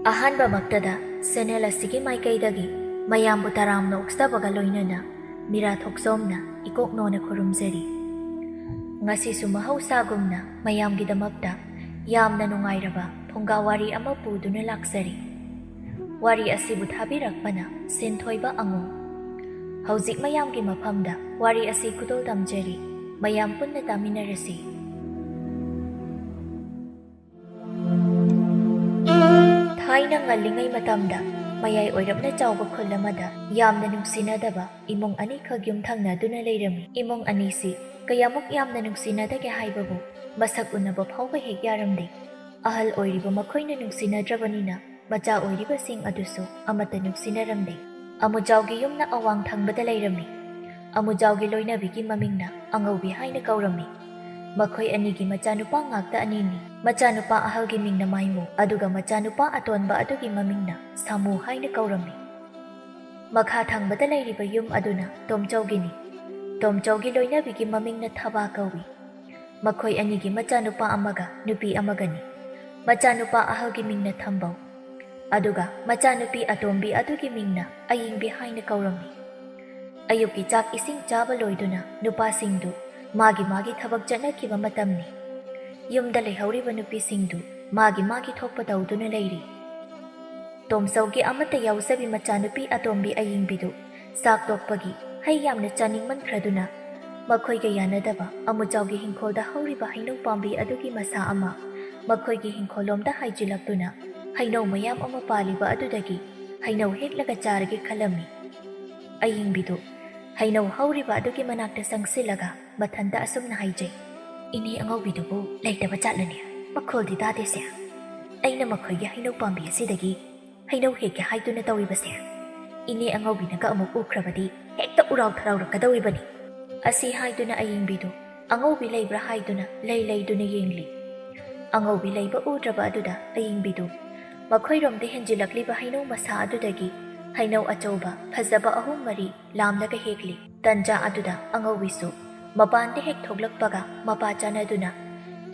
ꯑꯍꯥꯟꯕꯃꯛꯇꯗ channel ꯑꯁꯤꯒꯤ ꯃꯥꯏꯀꯩꯗꯒꯤ ꯃꯌꯥꯝꯕꯨ ꯇꯔꯥꯝꯅ ꯑꯣꯛꯆꯕꯒ ꯂꯣꯏꯅꯅ ꯃꯤꯔꯥ ꯊꯣꯛꯆꯣꯝꯅ ꯏꯀꯣꯛꯅꯣꯅ ꯈꯨꯔꯨꯝꯖꯔꯤ꯫ ꯉꯁꯤꯁꯨ ꯃꯍꯧꯁꯥꯒꯨꯝꯅ ꯃꯌꯥꯝꯒꯤꯗꯃꯛꯇ ꯌꯥꯝꯅ ꯅꯨꯡꯉꯥꯏꯔꯕ ꯐꯨꯡꯒꯥ ꯋꯥꯔꯤ ꯑꯃ ꯄꯨꯗꯨꯅ ꯂꯥꯛꯆꯔꯤ꯫ ꯋꯥꯔꯤ ꯑꯁꯤꯕꯨ ꯊꯥꯕꯤꯔꯛꯄꯅ ꯁꯤꯟꯊꯣꯏꯕ ꯑꯉꯣꯝ꯫ ꯍꯧꯖꯤꯛ ꯃꯌꯥꯝꯒꯤ ꯃꯐꯝꯗ ꯋꯥꯔꯤ ꯑꯁꯤ ꯈꯨꯗꯣꯜ ꯇꯝꯖꯔꯤ꯫ ꯃꯌꯥꯝ ꯄꯨꯟꯅ ꯇꯥꯃꯤꯟꯅꯔꯁꯤ꯫ ꯊꯥꯏꯅ ꯉꯜꯂꯤꯉꯩ ꯃꯇꯝꯗ ꯃꯌꯥꯏ ꯑꯣꯏꯔꯞꯅ ꯆꯥꯎꯕ ꯈꯨꯜ ꯑꯃꯗ ꯌꯥꯝꯅ ꯅꯨꯡꯁꯤꯅꯗꯕ ꯏꯃꯨꯡ ꯑꯅꯤꯈꯛ ꯌꯨꯝꯊꯪꯅꯗꯨꯅ ꯂꯩꯔꯝꯃꯤ꯫ ꯏꯃꯨꯡ ꯑꯅꯤꯁꯤ ꯀꯌꯥꯃꯨꯛ ꯌꯥꯝꯅ ꯅꯨꯡꯁꯤꯅꯗꯒꯦ ꯍꯥꯏꯕꯕꯨ ꯃꯁꯛ ꯎꯅꯕ ꯐꯥꯎꯕ ꯍꯦꯛ ꯌꯥꯔꯝꯗꯦ꯫ ꯑꯍꯜ ꯑꯣꯏꯔꯤꯕ ꯃꯈꯣꯏꯅ ꯅꯨꯡꯁꯤꯅꯗ꯭ꯔꯕꯅꯤꯅ ꯃꯆꯥ ꯑꯣꯏꯔꯤꯕꯁꯤꯡ ꯑꯗꯨꯁꯨ ꯑꯃꯠꯇ ꯅꯨꯡꯁꯤꯅꯔꯝꯗꯦ꯫ ꯑꯃꯨꯖꯥꯎꯒꯤ ꯌꯨꯝꯅ ꯑꯋꯥꯡ ꯊꯪꯕꯗ ꯂꯩꯔꯝꯃꯤ꯫ ꯑꯃꯨꯖꯥꯎꯒꯤ ꯂꯣꯏꯅꯕꯤꯒꯤ ꯃꯃꯤꯡꯅ ꯑꯉꯧꯕꯤ ꯍꯥꯏꯅ ꯀꯧꯔꯝꯃꯤ꯫ ꯃꯈꯣꯏ ꯑꯅꯤꯒꯤ ꯃꯆꯥꯅꯨꯄꯥ ꯉꯥꯛꯇ ꯑꯅꯤꯅꯤ꯫ ꯃꯆꯥꯅꯨꯄꯥ ꯑꯍꯜꯒꯤ ꯃꯤꯡꯅ ꯃꯥꯏꯃꯨ, ꯑꯗꯨꯒ ꯃꯆꯥꯅꯨꯄꯥ ꯑꯇꯣꯟꯕ ꯑꯗꯨꯒꯤ ꯃꯃꯤꯡꯅ ꯁꯥꯃꯨ ꯍꯥꯏꯅ ꯀꯧꯔꯝꯃꯤ꯫ ꯃꯈꯥ ꯊꯪꯕꯗ ꯂꯩꯔꯤꯕ ꯌꯨꯝ ꯑꯗꯨꯅ ꯇꯣꯝꯆꯧꯒꯤꯅꯤ꯫ ꯇꯣꯝꯆꯧꯒꯤ ꯂꯣꯏꯅꯕꯤꯒꯤ ꯃꯃꯤꯡꯅ ꯊꯕꯥ ꯀꯧꯏ꯫ ꯃꯈꯣꯏ ꯑꯅꯤꯒꯤ ꯃꯆꯥꯅꯨꯄꯥ ꯑꯃꯒ ꯅꯨꯄꯤ ꯑꯃꯒꯅꯤ꯫ ꯃꯆꯥꯅꯨꯄꯥ ꯑꯍꯜꯒꯤ ꯃꯤꯡꯅ ꯊꯝꯕꯧ, ꯑꯗꯨꯒ ꯃꯆꯥꯅꯨꯄꯤ ꯑꯇꯣꯝꯕꯤ ꯑꯗꯨꯒꯤ ꯃꯤꯡꯅ ꯑꯌꯤꯡꯕꯤ ꯍꯥꯏꯅ ꯀꯧꯔꯝꯃꯤ꯫ ꯑꯌꯨꯛꯀꯤ ꯆꯥꯛ ꯏꯁꯤꯡ ꯆꯥꯕ ꯂꯣꯏꯗꯨꯅ ꯅꯨꯄꯥꯁꯤꯡꯗꯨ ꯃꯥꯒꯤ ꯊꯕꯛ ꯆꯠꯅꯈꯤꯕ ꯃꯇꯝꯅꯤ꯫ ꯌꯨꯝꯗ ꯂꯩꯍꯧꯔꯤꯕ ꯅꯨꯄꯤꯁꯤꯡꯗꯨ ꯃꯥꯒꯤ ꯊꯣꯛꯄ ꯇꯧꯗꯨꯅ ꯂꯩꯔꯤ꯫ ꯇꯣꯝꯆꯧꯒꯤ ꯑꯃꯠꯇ ꯌꯥꯎꯖꯕꯤ ꯃꯆꯥꯅꯨꯄꯤ ꯑꯇꯣꯝꯕꯤ ꯑꯌꯤꯡꯕꯤꯗꯨ ꯆꯥꯛ ꯇꯣꯛꯄꯒꯤ ꯍꯩ ꯌꯥꯝꯅ ꯆꯥꯅꯤꯡꯃꯟꯈ꯭ꯔꯗꯨꯅ ꯃꯈꯣꯏꯒ ꯌꯥꯅꯗꯕ ꯑꯃꯨꯖꯥꯎꯒꯤ ꯍꯤꯡꯈꯣꯜꯗ ꯍꯧꯔꯤꯕ ꯍꯩꯅꯧ ꯄꯥꯝꯕꯤ ꯑꯗꯨꯒꯤ ꯃꯁꯥ ꯑꯃ ꯃꯈꯣꯏꯒꯤ ꯍꯤꯡꯈꯣꯜꯂꯣꯝꯗ ꯍꯥꯏꯖꯤꯜꯂꯛꯇꯨꯅ ꯍꯩꯅꯧ ꯃꯌꯥꯝ ꯑꯃ ꯄꯥꯜꯂꯤꯕ ꯑꯗꯨꯗꯒꯤ ꯍꯩꯅꯧ ꯍꯦꯛꯂꯒ ꯆꯥꯔꯒꯦ ꯈꯜꯂꯝꯃꯤ꯫ ꯑꯌꯤꯡꯕꯤꯗꯨ ꯍꯩꯅꯧ ꯍꯧꯔꯤꯕ ꯑꯗꯨꯒꯤ ꯃꯅꯥꯛꯇ ꯆꯪꯁꯤꯜꯂꯒ ꯃꯊꯟꯇ ꯑꯁꯨꯝꯅ ꯍꯥꯏꯖꯩ, "ꯏꯅꯦ ꯑꯉꯧꯕꯤꯗꯨꯕꯨ ꯂꯩꯇꯕ ꯆꯥꯠꯂꯅꯤ, ꯃꯈꯣꯜꯗꯤ ꯇꯥꯗꯦꯁꯦ꯫ ꯑꯩꯅ ꯃꯈꯣꯏꯒꯤ ꯍꯩꯅꯧ ꯄꯥꯝꯕꯤ ꯑꯁꯤꯗꯒꯤ ꯍꯩꯅꯧ ꯍꯦꯛꯀꯦ ꯍꯥꯏꯗꯨꯅ ꯇꯧꯔꯤꯕꯁꯦ, ꯏꯅꯦ ꯑꯉꯧꯕꯤꯅꯒ ꯑꯃꯨꯛ ꯎꯈ꯭ꯔꯕꯗꯤ ꯍꯦꯛꯇ ꯎꯔꯥꯎ ꯊꯔꯥꯎꯔꯛꯀꯗꯧꯔꯤꯕꯅꯤ." ꯑꯁꯤ ꯍꯥꯏꯗꯨꯅ ꯑꯌꯤꯡꯕꯤꯗꯨ ꯑꯉꯧꯕꯤ ꯂꯩꯕ꯭ꯔꯥ ꯍꯥꯏꯗꯨꯅ ꯂꯩꯗꯨꯅ ꯌꯦꯡꯂꯤ꯫ ꯑꯉꯧꯕꯤ ꯂꯩꯕ ꯎꯗ꯭ꯔꯕ ꯑꯗꯨꯗ ꯑꯌꯤꯡꯕꯤꯗꯨ ꯃꯈꯣꯏꯔꯣꯝꯗ ꯍꯦꯟꯖꯤꯜꯂꯛꯂꯤꯕ ꯍꯩꯅꯧ ꯃꯁꯥ ꯑꯗꯨꯗꯒꯤ ꯍꯩꯅꯧ ꯑꯆꯧꯕ ꯐꯖꯕ 3-4 ꯂꯥꯝꯂꯒ ꯍꯦꯛꯂꯤ꯫ ꯇꯟꯖꯥ ꯑꯗꯨꯗ ꯑꯉꯧꯕꯤꯁꯨ ꯃꯄꯥꯟꯗ ꯍꯦꯛ ꯊꯣꯛꯂꯛꯄꯒ ꯃꯄꯥ ꯆꯥꯟꯅꯗꯨꯅ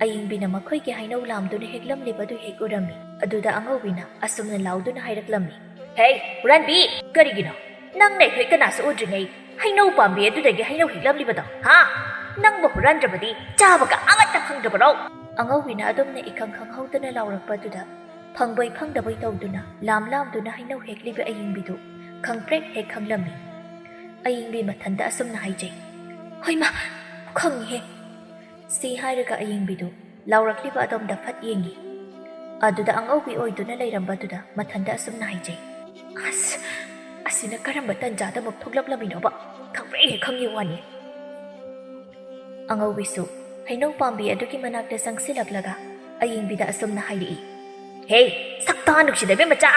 ꯑꯌꯤꯡꯕꯤꯅ ꯃꯈꯣꯏꯒꯤ ꯍꯩꯅꯧ ꯂꯥꯝꯗꯨꯅ ꯍꯦꯛꯂꯝꯂꯤꯕꯗꯨ ꯍꯦꯛ ꯎꯔꯝꯃꯤ꯫ ꯑꯗꯨꯗ ꯑꯉꯧꯕꯤꯅ ꯑꯁꯨꯝꯅ ꯂꯥꯎꯗꯨꯅ ꯍꯥꯏꯔꯛꯂꯝꯃꯤ, "ꯍꯦ ꯍꯨꯔꯥꯟꯕꯤ, ꯀꯔꯤꯒꯤꯅꯣ ꯅꯪꯅ ꯑꯩꯈꯣꯏ ꯀꯅꯥꯁꯨ ꯎꯗ꯭ꯔꯤꯉꯩ ꯍꯩꯅꯧ ꯄꯥꯝꯕꯤ ꯑꯗꯨꯗꯒꯤ ꯍꯩꯅꯧ ꯍꯦꯛꯂꯝꯂꯤꯕꯗꯣ? ꯅꯪꯕꯨ ꯍꯨꯔꯥꯟꯗ꯭ꯔꯕꯗꯤ ꯆꯥꯕꯒ ꯑꯃꯠꯇ ꯐꯪꯗ꯭ꯔꯕꯔꯣ?" ꯑꯉꯧꯕꯤꯅ ꯑꯗꯨꯝꯅ ꯏꯈꯪ ꯈꯪꯍꯧꯗꯅ ꯂꯥꯎꯔꯛꯄꯗꯨꯗ ꯐꯪꯕꯣꯏ ꯐꯪꯗꯕꯣꯏ ꯇꯧꯗꯨꯅ ꯂꯥꯝꯗꯨꯅ ꯍꯩꯅꯧ ꯍꯦꯛꯂꯤꯕ ꯑꯌꯤꯡꯕꯤꯗꯨ ꯈꯪꯄ꯭ꯔꯦꯛ ꯍꯦꯛ ꯈꯪꯂꯝꯃꯤ꯫ ꯑꯌꯤꯡꯕꯤ ꯃꯊꯟꯇ ꯑꯁꯨꯝꯅ ꯍꯥꯏꯖꯩ, "ꯍꯣꯏꯃꯥ, ꯈꯪꯉꯤꯍꯦ." ꯁꯤ ꯍꯥꯏꯔꯒ ꯑꯌꯤꯡꯕꯤꯗꯨ ꯂꯥꯎꯔꯛꯂꯤꯕ ꯑꯗꯣꯝꯗ ꯐꯠ ꯌꯦꯡꯉꯤ꯫ ꯑꯗꯨꯗ ꯑꯉꯧꯕꯤ ꯑꯣꯏꯗꯨꯅ ꯂꯩꯔꯝꯕꯗꯨꯗ ꯃꯊꯟꯇ ꯑꯁꯨꯝꯅ ꯍꯥꯏꯖꯩ, "ꯑꯁꯤꯅ ꯀꯔꯝꯕ ꯇꯟꯖꯥꯗ ꯑꯃꯨꯛ ꯊꯣꯛꯂꯛꯂꯝꯃꯤꯅꯣꯕ? ꯈꯪꯄ꯭ꯔꯦꯛ ꯍꯦꯛ ꯈꯪꯉꯤ ꯋꯥꯅꯤ." ꯑꯉꯧꯕꯤꯁꯨ ꯍꯩꯅꯧ ꯄꯥꯝꯕꯤ ꯑꯗꯨꯒꯤ ꯃꯅꯥꯛꯇ ꯆꯪꯁꯤꯜꯂꯛꯂꯒ ꯑꯌꯤꯡꯕꯤꯗ ꯑꯁꯨꯝꯅ ꯍꯥꯏꯔꯛꯏ, "ꯍꯦ ꯁꯛꯇꯥ ꯅꯨꯡꯁꯤꯗꯕꯤ ꯃꯆꯥ,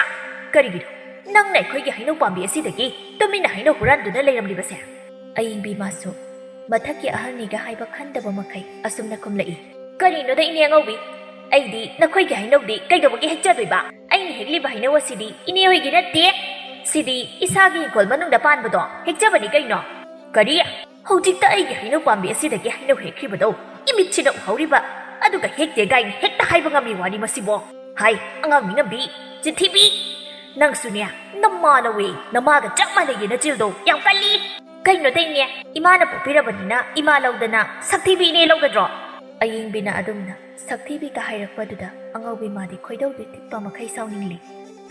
ꯀꯔꯤꯒꯤꯅꯣ ꯅꯪꯅ ꯑꯩꯈꯣꯏꯒꯤ ꯍꯩꯅꯧ ꯄꯥꯝꯕꯤ ꯑꯁꯤꯗꯒꯤ ꯇꯨꯃꯤꯟꯅ ꯍꯩꯅꯧ ꯍꯨꯔꯥꯟꯗꯨꯅ ꯂꯩꯔꯝꯂꯤꯕꯁꯦ?" ꯑꯌꯤꯡꯕꯤ ꯃꯥꯁꯨ ꯃꯊꯛꯀꯤ ꯑꯍꯜꯅꯤꯒ ꯍꯥꯏꯕ ꯈꯟꯗꯕ ꯃꯈꯩ ꯑꯁꯨꯝꯅ ꯈꯨꯝꯂꯛꯏ, "ꯀꯔꯤꯅꯣꯗ ꯏꯅꯦ ꯑꯉꯧꯕꯤ, ꯑꯩꯗꯤ ꯅꯈꯣꯏꯒꯤ ꯍꯩꯅꯧꯗꯤ ꯀꯩꯗꯧꯕꯒꯤ ꯍꯦꯛꯆꯗꯣꯏꯕ? ꯑꯩꯅ ꯍꯦꯛꯂꯤꯕ ꯍꯩꯅꯧ ꯑꯁꯤꯗꯤ ꯏꯅꯦ ꯍꯣꯏꯒꯤ ꯅꯠꯇꯦ, ꯁꯤꯗꯤ ꯏꯁꯥꯒꯤ ꯍꯤꯡꯈꯣꯜ ꯃꯅꯨꯡꯗ ꯄꯥꯟꯕꯗꯣ ꯍꯦꯛꯆꯕꯅꯤ ꯀꯩꯅꯣ." "ꯀꯔꯤ? ꯍꯧꯖꯤꯛꯇ ꯑꯩꯒꯤ ꯍꯩꯅꯧ ꯄꯥꯝꯕꯤ ꯑꯁꯤꯗꯒꯤ ꯍꯩꯅꯧ ꯍꯦꯛꯈꯤꯕꯗꯣ ꯏꯃꯤꯠꯁꯤꯅ ꯎꯍꯧꯔꯤꯕ, ꯑꯗꯨꯒ ꯍꯦꯛꯇꯦ ꯒꯥꯏꯅ ꯍꯦꯛꯇ ꯍꯥꯏꯕ ꯉꯝꯃꯤ ꯋꯥꯅꯤ ꯃꯁꯤꯕꯣ? ꯍꯥꯏ ꯑꯉꯥꯡ ꯃꯤꯉꯝꯕꯤ, ꯆꯤꯟꯊꯤꯕꯤ, ꯅꯪꯁꯨꯅꯦ ꯅꯃꯥꯅꯧꯋꯦ ꯅꯃꯥꯒ ꯆꯞ ꯃꯥꯟꯅꯩꯌꯦ ꯅꯆꯤꯜꯗꯣ ꯌꯥꯝ ꯀꯜꯂꯤ." "ꯀꯩꯅꯣꯗ ꯏꯅꯦ, ꯏꯃꯥꯅ ꯄꯣꯛꯄꯤꯔꯕꯅꯤꯅ ꯏꯃꯥ ꯂꯧꯗꯅ ꯁꯛꯊꯤꯕꯤ ꯏꯅꯦ ꯂꯧꯒꯗ꯭ꯔꯣ?" ꯑꯌꯤꯡꯕꯤꯅ ꯑꯗꯨꯝꯅ ꯁꯛꯊꯤꯕꯤꯒ ꯍꯥꯏꯔꯛꯄꯗꯨꯗ ꯑꯉꯧꯕꯤ ꯃꯥꯗꯤ ꯈꯣꯏꯗꯧꯗꯨ ꯊꯤꯠꯄ ꯃꯈꯩ ꯁꯥꯎꯅꯤꯡꯂꯤ꯫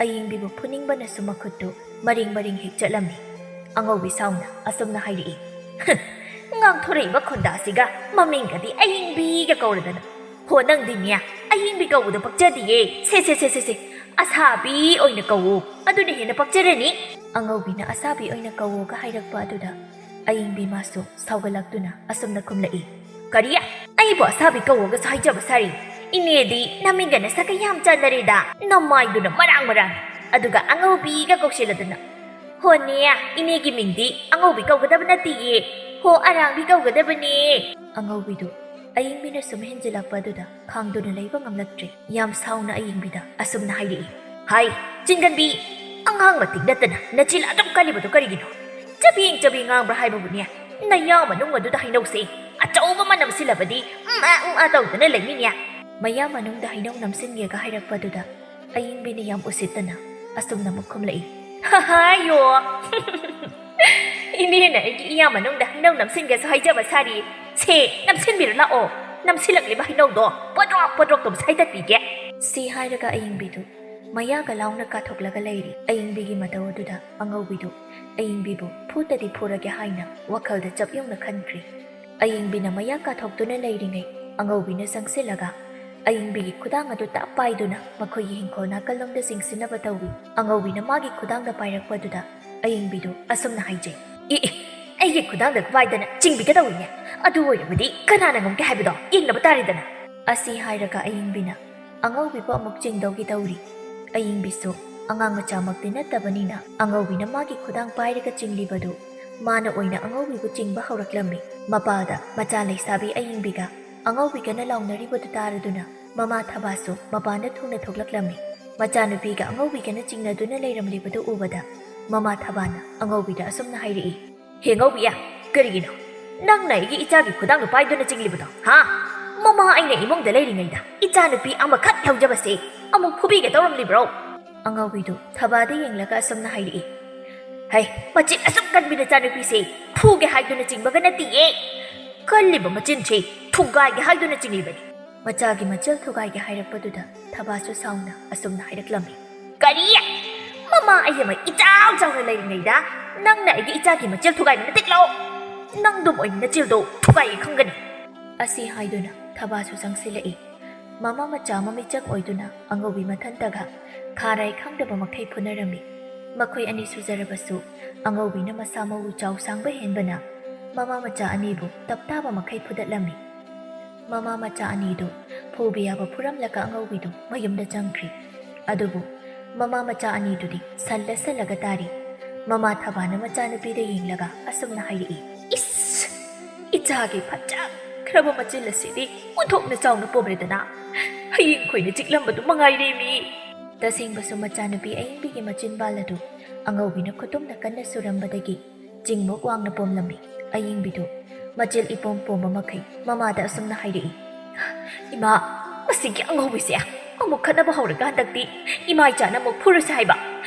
ꯑꯌꯤꯡꯕꯤꯕꯨ ꯐꯨꯅꯤꯡꯕꯅꯁꯨ ꯃꯈꯨꯠꯇꯨ ꯃꯔꯤꯡ ꯍꯦꯛ ꯆꯠꯂꯝꯃꯤ꯫ ꯑꯉꯧꯕꯤ ꯁꯥꯎꯅ ꯑꯁꯨꯝꯅ ꯍꯥꯏꯔꯛꯏ, "ꯉꯥꯡꯊꯣꯔꯛꯏꯕ ꯈꯣꯟꯗꯥꯁꯤꯒ ꯃꯃꯤꯡꯒꯗꯤ ꯑꯌꯤꯡꯕꯤꯒ ꯀꯧꯔꯗꯅ, ꯍꯣ ꯅꯪꯗꯤꯅꯦ ꯑꯌꯤꯡꯕꯤ ꯀꯧꯕꯗꯣ ꯄꯛꯆꯗꯤꯌꯦ, ꯁꯦ ꯑꯁꯥꯕꯤ ꯑꯣꯏꯅ ꯀꯧꯋꯣ, ꯑꯗꯨꯅ ꯍꯦꯟꯅ ꯄꯛꯆꯔꯅꯤ." ꯑꯉꯧꯕꯤꯅ ꯑꯁꯥꯕꯤ ꯑꯣꯏꯅ ꯀꯧꯋꯣꯒ ꯍꯥꯏꯔꯛꯄ ꯑꯗꯨꯗ ꯑꯌꯤꯡꯕꯤ ꯃꯥꯁꯨ ꯁꯥꯎꯒꯠꯂꯛꯇꯨꯅ ꯑꯁꯨꯝꯅ ꯈꯨꯝꯂꯛꯏ, "ꯀꯔꯤ? ꯑꯩꯕꯨ ꯑꯁꯥꯕꯤ ꯀꯧꯋꯣꯒꯁꯨ ꯍꯥꯏꯖꯕ ꯁꯥꯔꯤ? ꯏꯅꯦꯗꯤ ꯅꯃꯤꯡꯒ ꯅꯁꯛꯀ ꯌꯥꯝ ꯆꯥꯟꯅꯔꯦꯗ, ꯅꯃꯥꯏꯗꯨꯅ ꯃꯔꯥꯡ, ꯑꯗꯨꯒ ꯑꯉꯧꯕꯤꯒ ꯀꯧꯁꯤꯜꯂꯗꯅ. ꯍꯣꯅꯦ, ꯏꯅꯦꯒꯤ ꯃꯤꯡꯗꯤ ꯑꯉꯧꯕꯤ ꯀꯧꯒꯗꯕ ꯅꯠꯇꯤꯌꯦ, ꯍꯣ ꯑꯔꯥꯡꯕꯤ ꯀꯧꯒꯗꯕꯅꯦ." ꯑꯉꯧꯕꯤꯗꯨ ꯑꯌꯤꯡꯕꯤꯅ ꯁꯨꯝ ꯍꯦꯟꯖꯤꯜꯂꯛꯄꯗꯨꯗ ꯈꯥꯡꯗꯨꯅ ꯂꯩꯕ ꯉꯝꯂꯛꯇ꯭ꯔꯦ꯫ ꯌꯥꯝ ꯁꯥꯎꯅ ꯑꯌꯤꯡꯕꯤꯗ ꯑꯁꯨꯝꯅ ꯍꯥꯏꯔꯛꯏ, "ꯍꯥꯏ ꯆꯤꯡꯒꯟꯕꯤ, ꯑꯉꯥꯡ ꯃꯇꯤꯛ ꯅꯠꯇꯅ ꯅꯆꯤꯜ ꯑꯗꯨꯝ ꯀꯜꯂꯤꯕꯗꯣ ꯀꯔꯤꯒꯤꯅꯣ? ꯆꯕꯦꯡ ꯉꯥꯡꯕ꯭ꯔꯥ ꯍꯥꯏꯕꯕꯨꯅꯦ, ꯅꯌꯥ ꯃꯅꯨꯡ ꯑꯗꯨꯗ ꯍꯩꯅꯧꯁꯦ ꯑꯆꯧꯕ ꯑꯃ ꯅꯝꯁꯤꯜꯂꯕꯗꯤ ꯇꯧꯗꯅ ꯂꯩꯅꯤꯅꯦ." ꯃꯌꯥ ꯃꯅꯨꯡꯗ ꯍꯩꯅꯧ ꯅꯝꯁꯤꯟꯒꯦꯒ ꯍꯥꯏꯔꯛꯄꯗꯨꯗ ꯑꯌꯤꯡꯕꯤꯅ ꯌꯥꯝ ꯎꯁꯤꯠꯇꯅ ꯑꯁꯨꯝꯅ ꯑꯃꯨꯛ ꯈꯨꯝꯂꯛꯏ ꯍꯥꯏꯌꯣ 이내는 애기 이야 마농다 하이나우 남신게서 하이자바 사리 세 남신비를 나오 남실락리바 하이나우도 뽀드럭 사이다비게 시 하이르가 아잉비도 마야가 라우나 까톡라가 레이리 아잉비기 마다오두다 앙어비도 아잉비부 푸다디 푸라게 하이나 와칼다 잡용나 칸크리 아잉비나 마야 까톡두나 레이리ngay 앙어비나 상실라가 아잉비기 쿠당아도 따빠이두나 마코이 힝코나 깔롱다 싱시나바 타우비 앙어비나 마기 쿠당다 파이락바두다 아잉비도 아솜나 하이제 ꯑꯩꯒꯤ ꯈꯨꯗꯥꯡꯗ ꯋꯥꯏꯗꯅ ꯆꯤꯡꯕꯤꯒꯗꯧꯔꯤꯅꯦ ꯑꯗꯨ ꯑꯣꯏꯔꯕꯗꯤ ꯀꯅꯥꯅ ꯉꯝꯒꯦ ꯍꯥꯏꯕꯗꯣ ꯌꯦꯡꯅꯕ ꯇꯥꯔꯦꯗꯅ ꯑꯁꯤ ꯍꯥꯏꯔꯒ ꯑꯌꯤꯡꯕꯤꯅ ꯑꯉꯧꯕꯤꯕꯨ ꯑꯃꯨꯛ ꯆꯤꯡꯗꯧꯒꯤ ꯇꯧꯔꯤ ꯑꯌꯤꯡꯕꯤꯁꯨ ꯑꯉꯥꯡ ꯃꯆꯥꯃꯛꯇꯤ ꯅꯠꯇꯕꯅꯤꯅ ꯑꯉꯧꯕꯤꯅ ꯃꯥꯒꯤ ꯈꯨꯗꯥꯡ ꯄꯥꯏꯔꯒ ꯆꯤꯡꯂꯤꯕꯗꯨ ꯃꯥꯅ ꯑꯣꯏꯅ ꯑꯉꯧꯕꯤꯕꯨ ꯆꯤꯡꯕ ꯍꯧꯔꯛꯂꯝꯃꯤ ꯃꯄꯥꯗ ꯃꯆꯥ ꯂꯩꯁꯥꯕꯤ ꯑꯌꯤꯡꯕꯤꯒ ꯑꯉꯧꯕꯤꯒꯅ ꯂꯥꯎꯅꯔꯤꯕꯗꯨ ꯇꯥꯔꯗꯨꯅ ꯃꯃꯥ ꯊꯕꯥꯁꯨ ꯃꯄꯥꯟꯗ ꯊꯨꯅ ꯊꯣꯛꯂꯛꯂꯝꯃꯤ ꯃꯆꯥꯅꯨꯄꯤꯒ ꯑꯉꯧꯕꯤꯒꯅ ꯆꯤꯡꯅꯗꯨꯅ ꯂꯩꯔꯝꯂꯤꯕꯗꯨ ꯎꯕꯗ ꯃꯃꯥ ꯊꯕꯥꯅ ꯑꯉꯧꯕꯤꯗ ꯑꯁꯨꯝꯅ ꯍꯥꯏꯔꯛꯏ ꯍꯦ ꯉꯧꯕꯤꯌꯥ ꯀꯔꯤꯒꯤꯅꯣ ꯅꯪꯅ ꯑꯩꯒꯤ ꯏꯆꯥꯒꯤ ꯈꯨꯗꯥꯡꯗꯨ ꯄꯥꯏꯗꯨꯅ ꯆꯤꯡꯂꯤꯕꯗꯣ ꯍꯥ ꯃꯃꯥ ꯑꯩꯅ ꯏꯃꯨꯡꯗ ꯂꯩꯔꯤꯉꯩꯗ ꯏꯆꯥꯅꯨꯄꯤ ꯑꯃꯈꯛ ꯌꯧꯖꯕꯁꯦ ꯑꯃꯨꯛ ꯐꯨꯕꯤꯒꯦ ꯇꯧꯔꯝꯂꯤꯕ꯭ꯔꯣ ꯑꯉꯧꯕꯤꯗꯨ ꯊꯕꯥꯗ ꯌꯦꯡꯂꯒ ꯑꯁꯨꯝꯅ ꯍꯥꯏꯔꯛꯏ ꯍꯩ ꯃꯆꯤꯟ ꯑꯁꯨꯛ ꯀꯟꯕꯤ ꯅꯆꯥꯅꯨꯄꯤꯁꯦ ꯐꯨꯒꯦ ꯍꯥꯏꯗꯨꯅ ꯆꯤꯡꯕꯒ ꯅꯠꯇꯤꯌꯦ ꯀꯜꯂꯤꯕ ꯃꯆꯤꯟꯁꯦ ꯊꯨꯒꯥꯏꯒꯦ ꯍꯥꯏꯗꯨꯅ ꯆꯤꯡꯂꯤꯕꯅꯤ ꯃꯆꯥꯒꯤ ꯃꯆꯜ ꯊꯨꯒꯥꯏꯒꯦ ꯍꯥꯏꯔꯛꯄꯗꯨꯗ ꯊꯕꯥꯁꯨ ꯁꯥꯎꯅ ꯑꯁꯨꯝꯅ ꯍꯥꯏꯔꯛꯂꯝꯃꯤ ꯀꯔꯤ ꯃꯃꯥ ꯑꯩ ꯑꯃ ꯏꯆꯥꯎ ꯆꯥꯎꯅ ꯂꯩꯔꯤꯉꯩꯗ ꯅꯪꯅ ꯑꯩꯒꯤ ꯏꯆꯥꯒꯤ ꯃꯆꯦꯜ ꯊꯨꯒꯥꯏꯕ ꯅꯠꯇꯦꯛꯂꯣ ꯅꯪꯗꯨꯝ ꯑꯣꯏꯅ ꯅꯆꯦꯜꯗꯣ ꯊꯨꯒꯥꯏꯒꯦ ꯈꯪꯒꯅꯤ ꯑꯁꯤ ꯍꯥꯏꯗꯨꯅ ꯊꯕꯥꯁꯨ ꯆꯪꯁꯤꯜꯂꯛꯏ ꯃꯃꯥ ꯃꯆꯥ ꯃꯃꯤꯆꯪ ꯑꯣꯏꯗꯨꯅ ꯑꯉꯧꯕꯤ ꯃꯊꯟꯇꯒ ꯈꯥꯔꯥꯏ ꯈꯪꯗꯕ ꯃꯈꯩ ꯐꯨꯅꯔꯝꯃꯤ ꯃꯈꯣꯏ ꯑꯅꯤ ꯁꯨꯖꯔꯕꯁꯨ ꯑꯉꯧꯕꯤꯅ ꯃꯁꯥ ꯃꯎ ꯆꯥꯎ ꯁꯥꯡꯕ ꯍꯦꯟꯕꯅ ꯃꯃꯥ ꯃꯆꯥ ꯑꯅꯤꯕꯨ ꯇꯞꯇꯥꯕ ꯃꯈꯩ ꯐꯨꯗꯠꯂꯝꯃꯤ ꯃꯃꯥ ꯃꯆꯥ ꯑꯅꯤꯗꯨ ꯐꯨꯕ ꯌꯥꯕ ꯐꯨꯔꯝꯂꯒ ꯑꯉꯧꯕꯤꯗꯨ ꯃꯌꯨꯝꯗ ꯆꯪꯈ꯭ꯔꯤ ꯑꯗꯨꯕꯨ ꯃꯃꯥ ꯃꯆꯥ ꯑꯅꯤꯗꯨꯗꯤ ꯁꯜꯂꯒ ꯇꯥꯔꯤ ꯃꯃꯥ ꯊꯕꯥꯅ ꯃꯆꯥꯅꯨꯄꯤꯗ ꯌꯦꯡꯂꯒ ꯑꯁꯨꯝꯅ ꯍꯥꯏꯔꯛꯏ ꯏꯁ ꯏꯆꯥꯒꯤ ꯐꯠꯖꯈ꯭ꯔꯕ ꯃꯆꯤꯜ ꯑꯁꯤꯗꯤ ꯑꯣꯟꯊꯣꯛꯅ ꯆꯥꯎꯅ ꯄꯣꯝꯂꯦꯗꯅ ꯍꯌꯦꯡ ꯈꯣꯏꯅ ꯆꯤꯛꯂꯝꯕꯗꯨ ꯃꯉꯥꯏꯔꯦꯃꯤ ꯇꯁꯦꯡꯕꯁꯨ ꯃꯆꯥꯅꯨꯄꯤ ꯑꯌꯤꯡꯕꯤꯒꯤ ꯃꯆꯤꯟꯕꯥꯜ ꯑꯗꯨ ꯑꯉꯧꯕꯤꯅ ꯈꯨꯇꯨꯝꯅ ꯀꯟꯅ ꯁꯨꯔꯝꯕꯗꯒꯤ ꯆꯤꯡꯃꯨꯛ ꯋꯥꯡꯅ ꯄꯣꯝꯂꯝꯃꯤ ꯑꯌꯤꯡꯕꯤꯗꯨ ꯃꯆꯤꯜ ꯏꯄꯣꯝ ꯄꯣꯝꯕ ꯃꯈꯩ ꯃꯃꯥꯗ ꯑꯁꯨꯝꯅ ꯍꯥꯏꯔꯛꯏ ꯏꯃꯥ ꯃꯁꯤꯒꯤ ꯑꯉꯧꯕꯤꯁꯦ ꯑꯃꯨꯛ ꯈꯠꯅꯕ ꯍꯧꯔꯒ ꯍꯟꯗꯛꯇꯤ ꯏꯃꯥ ꯏꯆꯥꯅ ꯑꯃꯨꯛ ꯐꯨꯔꯁꯦ ꯍꯥꯏꯕ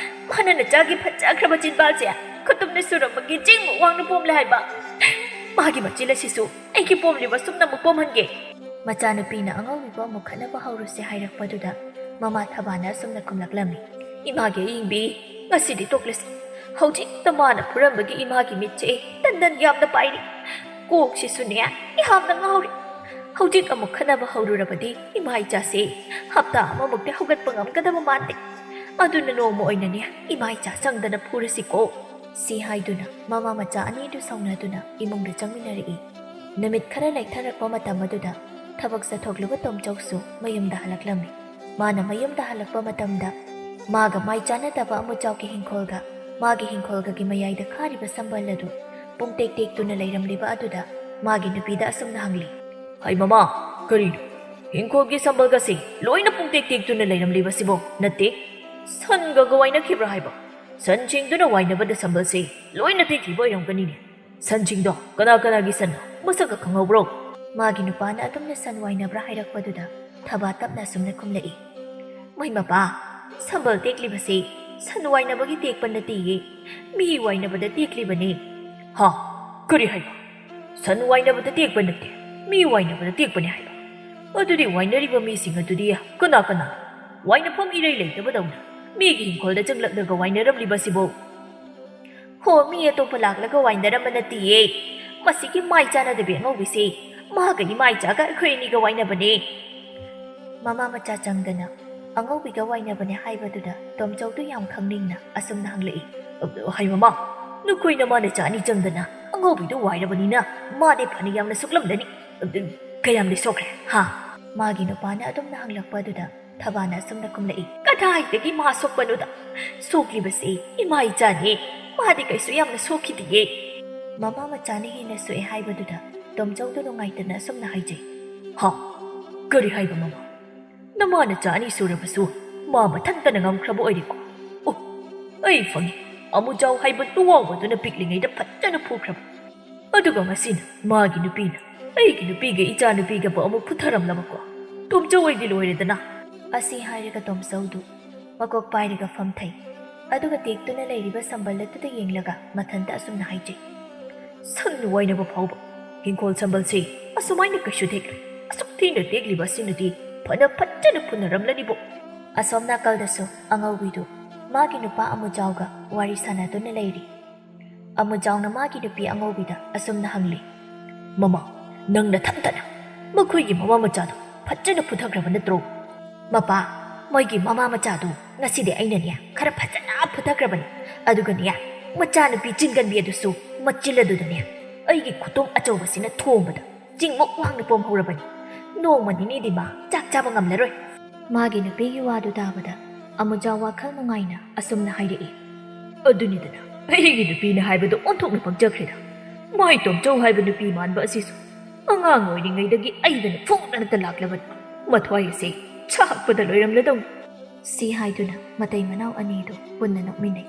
ꯃꯥꯅ ꯅꯆꯥꯒꯤ ꯐꯠꯖꯈ꯭ꯔꯕ ꯆꯤꯟꯕꯥꯜꯁꯦ ꯈꯨꯇꯨꯝꯅ ꯁꯨꯔꯝꯕꯒꯤ ꯆꯤꯡꯃꯨꯛ ꯋꯥꯡꯅ ꯄꯣꯝꯂꯦ ꯍꯥꯏꯕ 마기 멋질 ꯑꯁꯤꯁꯨ ꯑꯩꯒꯤ ꯄꯣꯝꯂꯤꯕ ꯁꯨꯝꯅꯃꯛ ꯄꯣꯝꯍꯟꯒꯦ ꯃꯆꯥꯅꯨꯄꯤꯅ ꯑꯉꯧꯕꯤꯕꯨ ꯑꯃꯨꯛ ꯈꯠꯅꯕ ꯍꯧꯔꯨꯁꯦ ꯍꯥꯏꯔꯛꯄꯗꯨꯗ ꯃꯃꯥ ꯊꯕꯥꯅ ꯑꯁꯨꯝꯅ ꯈꯨꯝꯂꯛꯂꯝꯃꯤ ꯏꯃꯥꯒꯤ ꯑꯌꯤꯡꯕꯤ ꯉꯁꯤꯗꯤ ꯇꯣꯛꯂꯁꯤ ꯍꯧꯖꯤꯛꯇ ꯃꯥꯅ ꯐꯨꯔꯝꯕꯒꯤ ꯏꯃꯥꯒꯤ ꯃꯤꯠꯁꯦ ꯇꯟꯗꯟ ꯌꯥꯝꯅ ꯄꯥꯏꯔꯤ ꯀꯣꯛꯁꯤꯁꯨꯅꯦ ꯌꯥꯝꯅ ꯉꯥꯎꯔꯤ ꯍꯧꯖꯤꯛ ꯑꯃꯨꯛ ꯈꯠꯅꯕ ꯍꯧꯔꯨꯔꯕꯗꯤ ꯏꯃꯥ ꯏꯆꯥꯁꯦ ꯍꯞꯇꯥ ꯑꯃꯃꯨꯛꯇꯤ ꯍꯧꯒꯠꯄ ꯉꯝꯒꯗꯕ ꯃꯥꯟꯗꯦ ꯑꯗꯨꯅ ꯅꯣꯡꯃ ꯑꯣꯏꯅꯅꯦ ꯏꯃꯥ ꯏꯆꯥ ꯆꯪꯗꯅ ꯐꯨꯔꯁꯤꯀꯣ ꯁꯤ ꯍꯥꯏꯗꯨꯅ ꯃꯃꯥ ꯃꯆꯥ ꯑꯅꯤꯗꯨ ꯁꯥꯎꯅꯗꯨꯅ ꯏꯃꯨꯡꯗ ꯆꯪꯃꯤꯟꯅꯔꯛꯏ ꯅꯨꯃꯤꯠ ꯈꯔ ꯂꯩꯊꯔꯛꯄ ꯃꯇꯝ ꯑꯗꯨꯗ ꯊꯕꯛ ꯆꯠꯊꯣꯛꯂꯨꯕ ꯇꯣꯝꯆꯧꯁꯨ ꯃꯌꯨꯝꯗ ꯍꯜꯂꯛꯂꯝꯃꯤ ꯃꯥꯅ ꯃꯌꯨꯝꯗ ꯍꯜꯂꯛꯄ ꯃꯇꯝꯗ ꯃꯥꯒ ꯃꯥꯏ ꯆꯥꯟꯅꯗꯕ ꯑꯃꯨꯆꯥꯎꯒꯤ ꯍꯤꯡꯈꯣꯜꯒ ꯃꯥꯒꯤ ꯍꯤꯡꯈꯣꯜꯒꯒꯤ ꯃꯌꯥꯏꯗ ꯈꯥꯔꯤꯕ ꯁꯝꯕꯜ ꯑꯗꯨ ꯄꯨꯡꯇꯦꯛ ꯇꯦꯛꯇꯨꯅ ꯂꯩꯔꯝꯂꯤꯕ ꯑꯗꯨꯗ ꯃꯥꯒꯤ ꯅꯨꯄꯤꯗ ꯑꯁꯨꯝꯅ ꯍꯪꯂꯤ ꯍꯩ ꯃꯃꯥ ꯀꯔꯤꯅꯣ ꯍꯤꯡꯈꯣꯜꯒꯤ ꯁꯝꯕꯜꯒꯁꯤ ꯂꯣꯏꯅ ꯄꯨꯡꯇꯦꯛ ꯇꯦꯛꯇꯨꯅ ꯂꯩꯔꯝꯂꯤꯕꯁꯤꯕꯣ ꯅꯠꯇꯦ ꯁꯟꯒꯒ ꯋꯥꯏꯅꯈꯤꯕ꯭ꯔꯥ ꯍꯥꯏꯕ ꯁꯟꯁꯤꯡꯗꯨꯅ ꯋꯥꯏꯅꯕꯗ ꯁꯝꯕꯜꯁꯤ ꯂꯣꯏꯅ ꯇꯦꯛꯈꯤꯕ ꯑꯣꯏꯔꯝꯒꯅꯤꯅꯦ ꯁꯟꯁꯤꯡꯗꯣ ꯀꯅꯥꯒꯤ ꯁꯟꯅꯣ ꯃꯁꯛꯀ ꯈꯪꯍꯧꯕ꯭ꯔꯣ ꯃꯥꯒꯤ ꯅꯨꯄꯥꯅ ꯑꯗꯨꯝꯅ ꯁꯟ ꯋꯥꯏꯅꯕ꯭ꯔꯥ ꯍꯥꯏꯔꯛꯄꯗꯨꯗ ꯊꯕꯥ ꯇꯞꯅ ꯑꯁꯨꯝꯅ ꯈꯨꯝꯂꯛꯏ ꯃꯣꯏ ꯃꯄꯥ ꯁꯝꯕꯜ ꯇꯦꯛꯂꯤꯕꯁꯤ ꯁꯟ ꯋꯥꯏꯅꯕꯒꯤ ꯇꯦꯛꯄ ꯅꯠꯇꯦꯌꯦ ꯃꯤ ꯋꯥꯏꯅꯕꯗ ꯇꯦꯛꯂꯤꯕꯅꯤ ꯍꯥ ꯀꯔꯤ ꯍꯥꯏꯕ ꯁꯟ ꯋꯥꯏꯅꯕꯗ ꯇꯦꯛꯄ ꯅꯠꯇꯦ ꯃꯤ ꯋꯥꯏꯅꯕꯗ ꯇꯦꯛꯄꯅꯤ ꯍꯥꯏꯕ ꯑꯗꯨꯗꯤ ꯋꯥꯏꯅꯔꯤꯕ ꯃꯤꯁꯤꯡ ꯑꯗꯨꯗꯤ ꯀꯅꯥ ꯋꯥꯏꯅꯐꯝ ꯏꯔꯩ ꯂꯩꯇꯕꯗꯧꯅ ꯃꯤꯒꯤ ꯍꯤꯡꯈꯣꯜꯗ ꯆꯪꯂꯛꯂꯒ ꯋꯥꯏꯅꯔꯝꯂꯤꯕꯁꯤꯕꯨ ꯍꯣ ꯃꯤ ꯑꯇꯣꯞꯄ ꯂꯥꯛꯂꯒ ꯋꯥꯏꯅꯔꯝꯕ ꯅꯠꯇꯤꯌꯦ ꯃꯁꯤꯒꯤ ꯃꯥꯏ ꯆꯥꯟꯅꯗꯕꯤ ꯑꯉꯧꯕꯤꯁꯤ ꯃꯥꯒ ꯏꯃꯥ ꯏꯆꯥꯒ ꯑꯩꯈꯣꯏ ꯑꯅꯤꯒ ꯋꯥꯏꯅꯕꯅꯦ ꯃꯃꯥ ꯃꯆꯥ ꯆꯪꯗꯅ ꯑꯉꯧꯕꯤꯒ ꯋꯥꯏꯅꯕꯅꯦ ꯍꯥꯏꯕꯗꯨꯗ ꯇꯣꯝꯆꯧꯗꯨ ꯌꯥꯝ ꯈꯪꯅꯤꯡꯅ ꯑꯁꯨꯝꯅ ꯍꯪꯂꯛꯏ ꯍꯩ ꯃꯃꯥ ꯅꯈꯣꯏꯅ ꯃꯥꯅ ꯆꯥꯅꯤ ꯆꯪꯗꯅ ꯑꯉꯧꯕꯤꯗꯨ ꯋꯥꯏꯔꯕꯅꯤꯅ ꯃꯥꯗꯤ ꯐꯅ ꯌꯥꯝꯅ ꯁꯣꯛꯂꯝꯂꯅꯤ ꯀꯌꯥꯝꯗꯤ ꯁꯣꯛꯈ꯭ꯔꯦ ꯍꯥ ꯃꯥꯒꯤ ꯅꯨꯄꯥꯅ ꯑꯗꯨꯝꯅ ꯍꯪꯂꯛꯄꯗꯨꯗ ꯊꯕꯥꯅ ꯑꯁꯨꯝꯅ ꯈꯨꯝꯂꯛꯏ ꯀꯗꯥꯏꯗꯒꯤ ꯃꯥ ꯁꯣꯛꯄꯅꯣꯗ ꯁꯣꯛꯂꯤꯕꯁꯤ ꯏꯃꯥ ꯏꯆꯥꯅꯤ ꯃꯥꯗꯤ ꯀꯩꯁꯨ ꯌꯥꯝꯅ ꯁꯣꯛꯈꯤꯗꯤꯌꯦ ꯃꯃꯥ ꯃꯆꯥꯅ ꯍꯦꯟꯅ ꯁꯣꯛꯑꯦ ꯍꯥꯏꯕꯗꯨꯗ ꯇꯣꯝꯆꯧꯗꯨ ꯅꯨꯡꯉꯥꯏꯇꯅ ꯑꯁꯨꯝꯅ ꯍꯥꯏꯖꯩ ꯍꯥ ꯀꯔꯤ ꯍꯥꯏꯕ ꯃꯃꯥ ꯅꯃꯥ ꯅꯆꯥ ꯑꯅꯤ ꯁꯨꯔꯕꯁꯨ ꯃꯥ ꯃꯊꯟꯇꯅ ꯉꯝꯈ꯭ꯔꯕ ꯑꯣꯏꯔꯦꯀꯣ ꯑꯣ ꯑꯩ ꯐꯪꯉꯤ ꯑꯃꯨꯖꯥꯎ ꯍꯥꯏꯕ ꯇꯨꯋꯥꯎꯕꯗꯨꯅ ꯄꯤꯛꯂꯤꯉꯩꯗ ꯐꯖꯅ ꯐꯨꯈ꯭ꯔꯕ ꯑꯗꯨꯒ ꯉꯁꯤꯅ ꯃꯥꯒꯤ ꯅꯨꯄꯤꯅ ꯑꯩꯒꯤ ꯅꯨꯄꯤꯒ ꯏꯆꯥ ꯅꯨꯄꯤꯒꯕꯨ ꯑꯃꯨꯛ ꯐꯨꯊꯔꯝꯂꯕꯀꯣ ꯇꯣꯝꯆꯧ ꯑꯩꯗꯤ ꯂꯣꯏꯔꯦꯗꯅ ꯑꯁꯤ ꯍꯥꯏꯔꯒ ꯇꯣꯝꯆꯧꯗꯨ ꯃꯀꯣꯛ ꯄꯥꯏꯔꯒ ꯐꯝꯊꯩ ꯑꯗꯨꯒ ꯇꯦꯛꯇꯨꯅ ꯂꯩꯔꯤꯕ ꯁꯝꯕꯜ ꯑꯗꯨꯗ ꯌꯦꯡꯂꯒ ꯃꯊꯟꯇ ꯑꯁꯨꯝꯅ ꯍꯥꯏꯖꯩ ꯁꯪꯅ ꯋꯥꯏꯅꯕ ꯐꯥꯎꯕ ꯍꯤꯡꯈꯣꯜ ꯁꯝꯕꯜꯁꯤ ꯑꯁꯨꯃꯥꯏꯅ ꯀꯩꯁꯨ ꯇꯦꯛꯂꯣꯏ ꯑꯁꯨꯛ ꯊꯤꯅ ꯇꯦꯛꯂꯤꯕ ꯑꯁꯤꯅꯗꯤ ꯐꯖꯅ ꯄꯨꯅꯔꯝꯂꯅꯤꯕꯣ ꯑꯁꯣꯝ ꯅꯥꯀꯜꯗꯁꯨ ꯑꯉꯧꯕꯤꯗꯨ ꯃꯥꯒꯤ ꯅꯨꯄꯥ ꯑꯃꯨꯖꯥꯎꯒ ꯋꯥꯔꯤ ꯁꯥꯟꯅꯗꯨꯅ ꯂꯩꯔꯤ ꯑꯃꯨꯖꯥꯎꯅ ꯃꯥꯒꯤ ꯅꯨꯄꯤ ꯑꯉꯧꯕꯤꯗ ꯑꯁꯨꯝꯅ ꯍꯪꯂꯤ ꯃꯃꯥ ꯅꯪ ꯅꯊꯟꯇꯅ ꯃꯈꯣꯏꯒꯤ ꯃꯃꯥ ꯃꯆꯥꯗꯣ ꯐꯖꯅ ꯐꯨꯊꯈ꯭ꯔꯕ ꯅꯠꯇ꯭ꯔꯣ ꯃꯄꯥ ꯃꯣꯏꯒꯤ ꯃꯃꯥ ꯃꯆꯥꯗꯣ ꯉꯁꯤꯗꯤ ꯑꯩꯅꯅꯦ ꯈꯔ ꯐꯖꯅ ꯐꯨꯊꯈ꯭ꯔꯕꯅꯤ ꯑꯗꯨꯒꯅꯦ ꯃꯆꯥꯅꯨꯄꯤ ꯆꯤꯡꯒꯟꯕꯤ ꯑꯗꯨꯁꯨ ꯃꯆꯤꯜ ꯑꯗꯨꯗꯅꯦ ꯑꯩꯒꯤ ꯈꯨꯇꯣꯡ ꯑꯆꯧꯕꯁꯤꯅ ꯊꯣꯝꯕꯗ ꯆꯤꯡꯃꯨꯛ ꯋꯥꯡꯅ ꯄꯣꯝꯍꯧꯔꯕꯅꯤ ꯅꯣꯡꯃ ꯅꯤꯅꯤꯗꯤ ꯃꯥ ꯆꯥꯛ ꯆꯥꯕ ꯉꯝꯂꯔꯣꯏ ꯃꯥꯒꯤ ꯅꯨꯄꯤꯒꯤ ꯋꯥꯗꯨ ꯇꯥꯕꯗ ꯑꯃꯨꯖꯥꯎ ꯋꯥꯈꯜ ꯅꯨꯡꯉꯥꯏꯅ ꯑꯁꯨꯝꯅ ꯍꯥꯏꯔꯛꯏ ꯑꯗꯨꯅꯤꯗꯅ ꯑꯩꯒꯤ ꯅꯨꯄꯤꯅ ꯍꯥꯏꯕꯗꯣ ꯑꯣꯟꯊꯣꯛꯅ ꯄꯪꯖꯈ꯭ꯔꯦꯗ ꯃꯥꯏ ꯇꯣꯝꯆꯧ ꯍꯥꯏꯕ ꯅꯨꯄꯤ ꯃꯥꯟꯕ ꯑꯁꯤꯁꯨ ꯑꯉꯥꯡ ꯑꯣꯏꯔꯤꯉꯩꯗꯒꯤ ꯑꯩꯗꯅ ꯐꯨꯛꯅꯇ ꯂꯥꯛꯂꯕꯅꯤ ꯃꯊ꯭ꯋꯥꯏ ꯑꯁꯤ ꯆꯥꯛꯄꯗ ꯂꯣꯏꯔꯝꯂꯗꯧꯅꯤ ꯁꯤ ꯍꯥꯏꯗꯨꯅ ꯃꯇꯩ ꯃꯅꯥꯎ ꯑꯅꯤꯗꯨ ꯄꯨꯟꯅ ꯅꯣꯛꯃꯤꯟꯅꯩ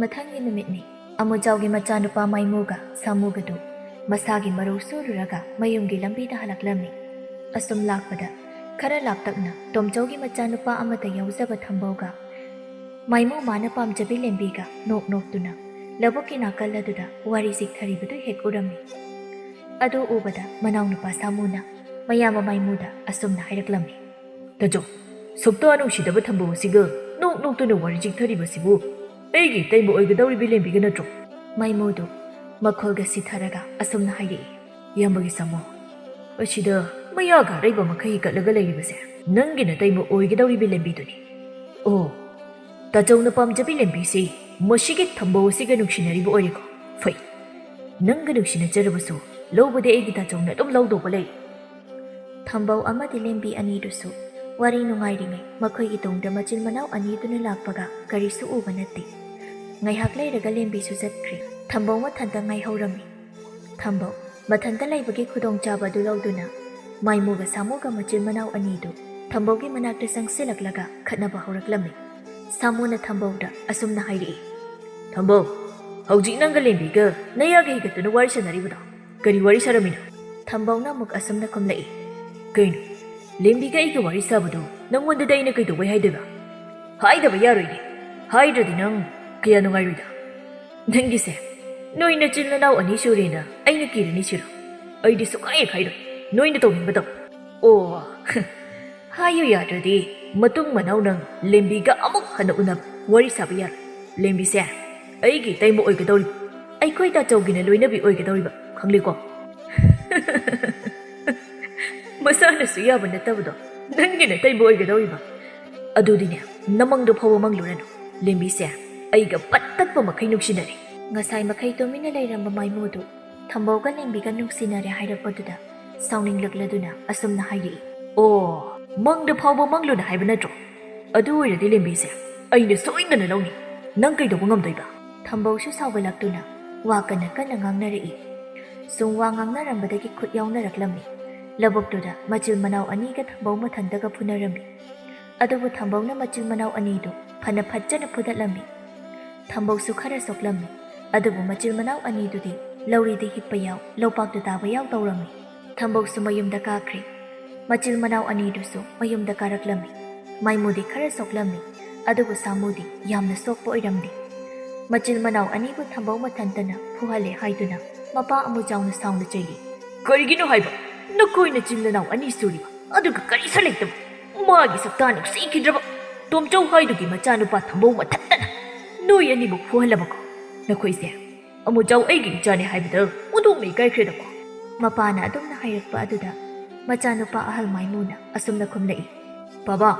ꯃꯊꯪꯒꯤ ꯅꯨꯃꯤꯠꯅꯤ ꯑꯃꯨꯖꯥꯎꯒꯤ ꯃꯆꯥꯅꯨꯄꯥ ꯃꯥꯏꯃꯨꯒ ꯁꯥꯃꯨꯒꯗꯨ ꯃꯁꯥꯒꯤ ꯃꯔꯧ ꯁꯨꯔꯨꯔꯒ ꯃꯌꯨꯝꯒꯤ ꯂꯝꯕꯤꯗ ꯍꯜꯂꯛꯂꯝꯃꯤ ꯑꯁꯨꯝ ꯂꯥꯛꯄꯗ ꯈꯔ ꯂꯥꯞꯇꯛꯅ ꯇꯣꯝꯆꯧꯒꯤ ꯃꯆꯥꯅꯨꯄꯥ ꯑꯃꯗ ꯌꯥꯎꯖꯕ ꯊꯝꯕꯧꯒ ꯃꯥꯏꯃꯨ ꯃꯥꯅ ꯄꯥꯝꯖꯕꯤ ꯂꯦꯝꯕꯤꯒ ꯅꯣꯛ ꯅꯣꯛꯇꯨꯅ ꯂꯧꯕꯨꯛꯀꯤ ꯅꯥꯀꯜ ꯑꯗꯨꯗ ꯋꯥꯔꯤ ꯆꯤꯛꯊꯔꯤꯕꯗꯨ ꯍꯦꯛ ꯎꯔꯝꯃꯤ ꯑꯗꯨ ꯎꯕꯗ ꯃꯅꯥꯎꯅꯨꯄꯥ ꯁꯥꯃꯨꯅ ꯃꯌꯥꯝꯕ ꯃꯥꯏꯃꯨꯗ ꯑꯁꯨꯝꯅ ꯍꯥꯏꯔꯛꯂꯝꯃꯤ ꯇꯥꯖꯧ ꯁꯨꯛꯇ ꯅꯨꯡꯁꯤꯗꯕ ꯊꯝꯕꯧ ꯑꯁꯤꯒ ꯅꯣꯛ ꯅꯣꯛꯇꯨꯅ ꯋꯥꯔꯤ ꯆꯤꯛꯊꯔꯤꯕꯁꯤꯕꯨ ꯑꯩꯒꯤ ꯏꯇꯩꯃ ꯑꯣꯏꯒꯗꯧꯔꯤꯕꯤ ꯂꯦꯝꯕꯤꯒ ꯅꯠꯇ꯭ꯔꯣ ꯃꯥꯏꯃꯨꯗꯨ ꯃꯈꯣꯜꯒ ꯁꯤꯊꯔꯒ ꯑꯁꯨꯝꯅ ꯍꯥꯏꯔꯛꯏ ꯏꯌꯥꯝꯕꯒꯤ ꯁꯥꯃꯨ ꯑꯁꯤꯗ ꯃꯌꯥꯒ ꯑꯔꯩꯕ ꯃꯈꯩ ꯀꯠꯂꯒ ꯂꯩꯔꯤꯕꯁꯦ ꯅꯪꯒꯤ ꯅꯇꯩꯃ ꯑꯣꯏꯒꯗꯧꯔꯤꯕꯤ ꯂꯦꯝꯕꯤꯗꯨꯅꯤ ꯑꯣ ꯇꯥꯖꯧꯅ ꯄꯥꯝꯖꯕꯤ ꯂꯦꯝꯕꯤꯁꯤ ꯃꯁꯤꯒꯤ ꯊꯝꯕꯧ ꯑꯁꯤꯒ ꯅꯨꯡꯁꯤꯅꯔꯤꯕ ꯑꯣꯏꯔꯦꯀꯣ ꯐꯩ ꯅꯪꯒ ꯅꯨꯡꯁꯤꯅꯖꯔꯕꯁꯨ ꯂꯧꯕꯗꯤ ꯑꯩꯒꯤ ꯇꯥꯖꯧꯅ ꯑꯗꯨꯝ ꯂꯧꯗꯧꯕ ꯂꯩ ꯊꯝꯕꯧ ꯑꯃꯗꯤ ꯂꯦꯝꯕꯤ ꯑꯅꯤꯗꯨꯁꯨ ꯋꯥꯔꯤ ꯅꯨꯡꯉꯥꯏꯔꯤꯉꯩ ꯃꯈꯣꯏꯒꯤ ꯇꯨꯡꯗ ꯃꯆꯤꯟ ꯃꯅꯥꯎ ꯑꯅꯤꯗꯨꯅ ꯂꯥꯛꯄꯒ ꯀꯔꯤꯁꯨ ꯎꯕ ꯅꯠꯇꯦ ꯉꯥꯏꯍꯥꯛ ꯂꯩꯔꯒ ꯂꯦꯝꯕꯤꯁꯨ ꯆꯠꯈ꯭ꯔꯦ ꯊꯝꯕꯧ ꯃꯊꯟꯇ ꯉꯥꯏꯍꯧꯔꯝꯃꯤ ꯊꯝꯕꯧ ꯃꯊꯟꯇ ꯂꯩꯕꯒꯤ ꯈꯨꯗꯣꯡꯆꯥꯕ ꯑꯗꯨ ꯂꯧꯗꯨꯅ ꯃꯥꯏꯃꯨꯒ ꯁꯥꯃꯨꯒ ꯃꯆꯤꯟ ꯃꯅꯥꯎ ꯑꯅꯤꯗꯨ ꯊꯝꯕꯧꯒꯤ ꯃꯅꯥꯛꯇ ꯆꯪꯁꯤꯜꯂꯛꯂꯒ ꯈꯠꯅꯕ ꯍꯧꯔꯛꯂꯝꯃꯤ ꯁꯥꯃꯨꯅ ꯊꯝꯕꯧꯗ ꯑꯁꯨꯝꯅ ꯍꯥꯏꯔꯛꯏ ꯊꯝꯕꯧ ꯍꯧꯖꯤꯛ ꯅꯪꯒ ꯂꯦꯝꯕꯤꯒ ꯅꯌꯥꯒ ꯍꯤꯒꯠꯇꯨꯅ ꯋꯥꯔꯤ ꯁꯥꯟꯅꯔꯤꯕꯗꯣ ꯀꯔꯤ ꯋꯥꯔꯤ ꯁꯥꯔꯝꯃꯤꯅꯣ ꯊꯝꯕꯧꯅ ꯑꯃꯨꯛ ꯑꯁꯨꯝꯅ ꯈꯨꯝꯂꯛꯏ ꯀꯩꯅꯣ ꯂꯦꯝꯕꯤꯒ ꯑꯩꯒ ꯋꯥꯔꯤ ꯁꯥꯕꯗꯣ ꯅꯪꯉꯣꯟꯗꯗꯤ ꯑꯩꯅ ꯀꯩꯗꯧꯕꯩ ꯍꯥꯏꯗꯣꯏꯕ ꯍꯥꯏꯗꯕ ꯌꯥꯔꯣꯏꯅꯦ ꯍꯥꯏꯗ꯭ꯔꯗꯤ ꯅꯪ ꯀꯌꯥ ꯅꯨꯡꯉꯥꯏꯔꯣꯏꯗ ꯅꯪꯒꯤꯁꯦ ꯅꯣꯏ ꯅꯆꯤꯟ ꯅꯅꯥꯎ ꯑꯅꯤ ꯁꯨꯔꯦꯅ ꯑꯩꯅ ꯀꯤꯔꯅꯤ ꯁꯤꯔꯣ ꯑꯩꯗꯤ ꯁꯨꯛꯍꯥꯏ ꯍꯥꯏꯔꯣꯏ ꯅꯣꯏꯅ ꯇꯧꯅꯤꯡꯕ ꯇꯧ ꯑꯣ ꯍꯥꯏꯌꯨ ꯌꯥꯗ꯭ꯔꯗꯤ ꯃꯇꯨꯡ ꯃꯅꯥꯎ ꯅꯪ ꯂꯦꯝꯕꯤꯒ ꯑꯃꯨꯛ ꯍꯟꯅ ꯎꯅꯕ ꯋꯥꯔꯤ ꯁꯥꯕ ꯌꯥꯔꯣꯏ ꯂꯦꯝꯕꯤꯁꯦ ꯑꯩꯒꯤ ꯏꯇꯩꯃ ꯑꯣꯏꯒꯗꯧꯔꯤꯕ ꯑꯩꯈꯣꯏ ꯇꯥꯆꯧꯒꯤꯅ ꯂꯣꯏꯅꯕꯤ ꯑꯣꯏꯒꯗꯧꯔꯤꯕ ꯈꯪꯂꯦꯀꯣ ꯃꯁꯥꯅꯁꯨ ꯌꯥꯕ ꯅꯠꯇꯕꯗꯣ ꯅꯪꯒꯤ ꯅꯇꯩꯃ ꯑꯣꯏꯒꯗꯧꯔꯤꯕ ꯑꯗꯨꯗꯤꯅꯦ ꯅꯃꯪꯗ ꯐꯥꯎꯕ ꯃꯪꯂꯨꯔꯅꯨ ꯂꯦꯝꯕꯤꯁꯦ ꯑꯩꯒ ꯄꯠ ꯇꯠꯄ ꯃꯈꯩ ꯅꯨꯡꯁꯤꯅꯔꯦ ꯉꯁꯥꯏ ꯃꯈꯩ ꯇꯨꯃꯤꯟꯅ ꯂꯩꯔꯝꯕ ꯃꯥꯏꯃꯨꯗꯨ ꯊꯝꯕꯧꯒ ꯂꯦꯝꯕꯤꯒ ꯅꯨꯡꯁꯤꯅꯔꯦ ꯍꯥꯏꯔꯛꯄꯗꯨꯗ ꯁꯥꯎꯅꯤꯡꯂꯛꯂꯗꯨꯅ ꯑꯁꯨꯝꯅ ꯍꯥꯏꯔꯛꯏ ꯑꯣ ꯃꯪꯗ ꯐꯥꯎꯕ ꯃꯪꯂꯨꯅ ꯍꯥꯏꯕ ꯅꯠꯇ꯭ꯔꯣ ꯑꯗꯨ ꯑꯣꯏꯔꯗꯤ ꯂꯦꯝꯕꯤꯁꯦ ꯑꯩꯅ ꯁꯣꯏꯗꯅ ꯂꯧꯅꯤ ꯅꯪ ꯀꯩꯗꯧꯕ ꯉꯝꯗꯣꯏꯕ ꯊꯝꯕꯧꯁꯨ ꯁꯥꯎꯒꯠꯂꯛꯇꯨꯅ ꯋꯥ ꯀꯟꯅ ꯀꯟꯅ ꯉꯥꯡꯅꯔꯛꯏ ꯁꯨꯝ ꯋꯥ ꯉꯥꯡꯅꯔꯝꯕꯗꯒꯤ ꯈꯨꯠ ꯌꯥꯎꯅꯔꯛꯂꯝꯃꯤ ꯂꯧꯕꯨꯛꯇꯨꯗ ꯃꯆꯤꯜ ꯃꯅꯥꯎ ꯑꯅꯤꯒ ꯊꯝꯕꯧ ꯃꯊꯟꯇꯒ ꯐꯨꯅꯔꯝꯃꯤ ꯑꯗꯨꯕꯨ ꯊꯝꯕꯧꯅ ꯃꯆꯤꯜ ꯃꯅꯥꯎ ꯑꯅꯤꯗꯨ ꯐꯅ ꯐꯖꯅ ꯐꯨꯗꯠꯂꯝꯃꯤ ꯊꯝꯕꯧꯁꯨ ꯈꯔ ꯁꯣꯛꯂꯝꯃꯤ ꯑꯗꯨꯕꯨ ꯃꯆꯤꯜ ꯃꯅꯥꯎ ꯑꯅꯤꯗꯨꯗꯤ ꯂꯧꯔꯤꯗ ꯍꯤꯞꯄ ꯌꯥꯎ ꯂꯧꯄꯥꯛꯇ ꯇꯥꯕ ꯌꯥꯎ ꯇꯧꯔꯝꯃꯤ ꯊꯝꯕꯧꯁꯨ ꯃꯌꯨꯝꯗ ꯀꯥꯈ꯭ꯔꯦ ꯃꯆꯤꯜ ꯃꯅꯥꯎ ꯑꯅꯤꯗꯨꯁꯨ ꯃꯌꯨꯝꯗ ꯀꯥꯔꯛꯂꯝꯃꯤ ꯃꯥꯏꯃꯨꯗꯤ ꯈꯔ ꯁꯣꯛꯂꯝꯃꯤ ꯑꯗꯨꯕꯨ ꯁꯥꯃꯨꯗꯤ ꯌꯥꯝꯅ ꯁꯣꯛꯄ ꯑꯣꯏꯔꯝꯗꯦ ꯃꯆꯤꯜ ꯃꯅꯥꯎ ꯑꯅꯤꯕꯨ ꯊꯝꯕꯧ ꯃꯊꯟꯇꯅ ꯐꯨꯍꯜꯂꯦ ꯍꯥꯏꯗꯨꯅ ꯃꯄꯥ ꯑꯃꯨꯖꯥꯎꯅ ꯁꯥꯎꯅ ꯆꯩꯔꯤ ꯀꯔꯤꯒꯤꯅꯣ ꯍꯥꯏꯕ ꯅꯈꯣꯏꯅ ꯆꯤꯜ ꯅꯅꯥꯎ ꯑꯅꯤ ꯁꯨꯔꯤꯕ ꯑꯗꯨꯒ ꯀꯔꯤꯁꯨ ꯂꯩꯇꯕ ꯃꯥꯒꯤ ꯁꯛꯇꯥ ꯅꯨꯡꯁꯤꯈꯤꯗ꯭ꯔꯕ ꯇꯣꯝꯆꯧ ꯍꯥꯏꯗꯨꯒꯤ ꯃꯆꯥꯅꯨꯄꯥ ꯊꯝꯕꯧ ꯃꯊꯟꯇꯅ ꯅꯣꯏ ꯑꯅꯤꯃꯛ ꯐꯨꯍꯜꯂꯕꯀꯣ ꯅꯈꯣꯏꯁꯦ ꯑꯃꯨꯖꯥꯎ ꯑꯩꯒꯤ ꯏꯆꯥꯅꯤ ꯍꯥꯏꯕꯗ ꯑꯣꯟꯊꯣꯛꯅ ꯏꯀꯥꯏꯈ꯭ꯔꯦꯗꯀꯣ ꯃꯄꯥꯅ ꯑꯗꯨꯝꯅ ꯍꯥꯏꯔꯛꯄ ꯑꯗꯨꯗ ꯃꯆꯥꯅꯨꯄꯥ ꯑꯍꯜ ꯃꯥꯏꯃꯨꯅ ꯑꯁꯨꯝꯅ ꯈꯨꯝꯂꯛꯏ ꯕꯥꯕꯥ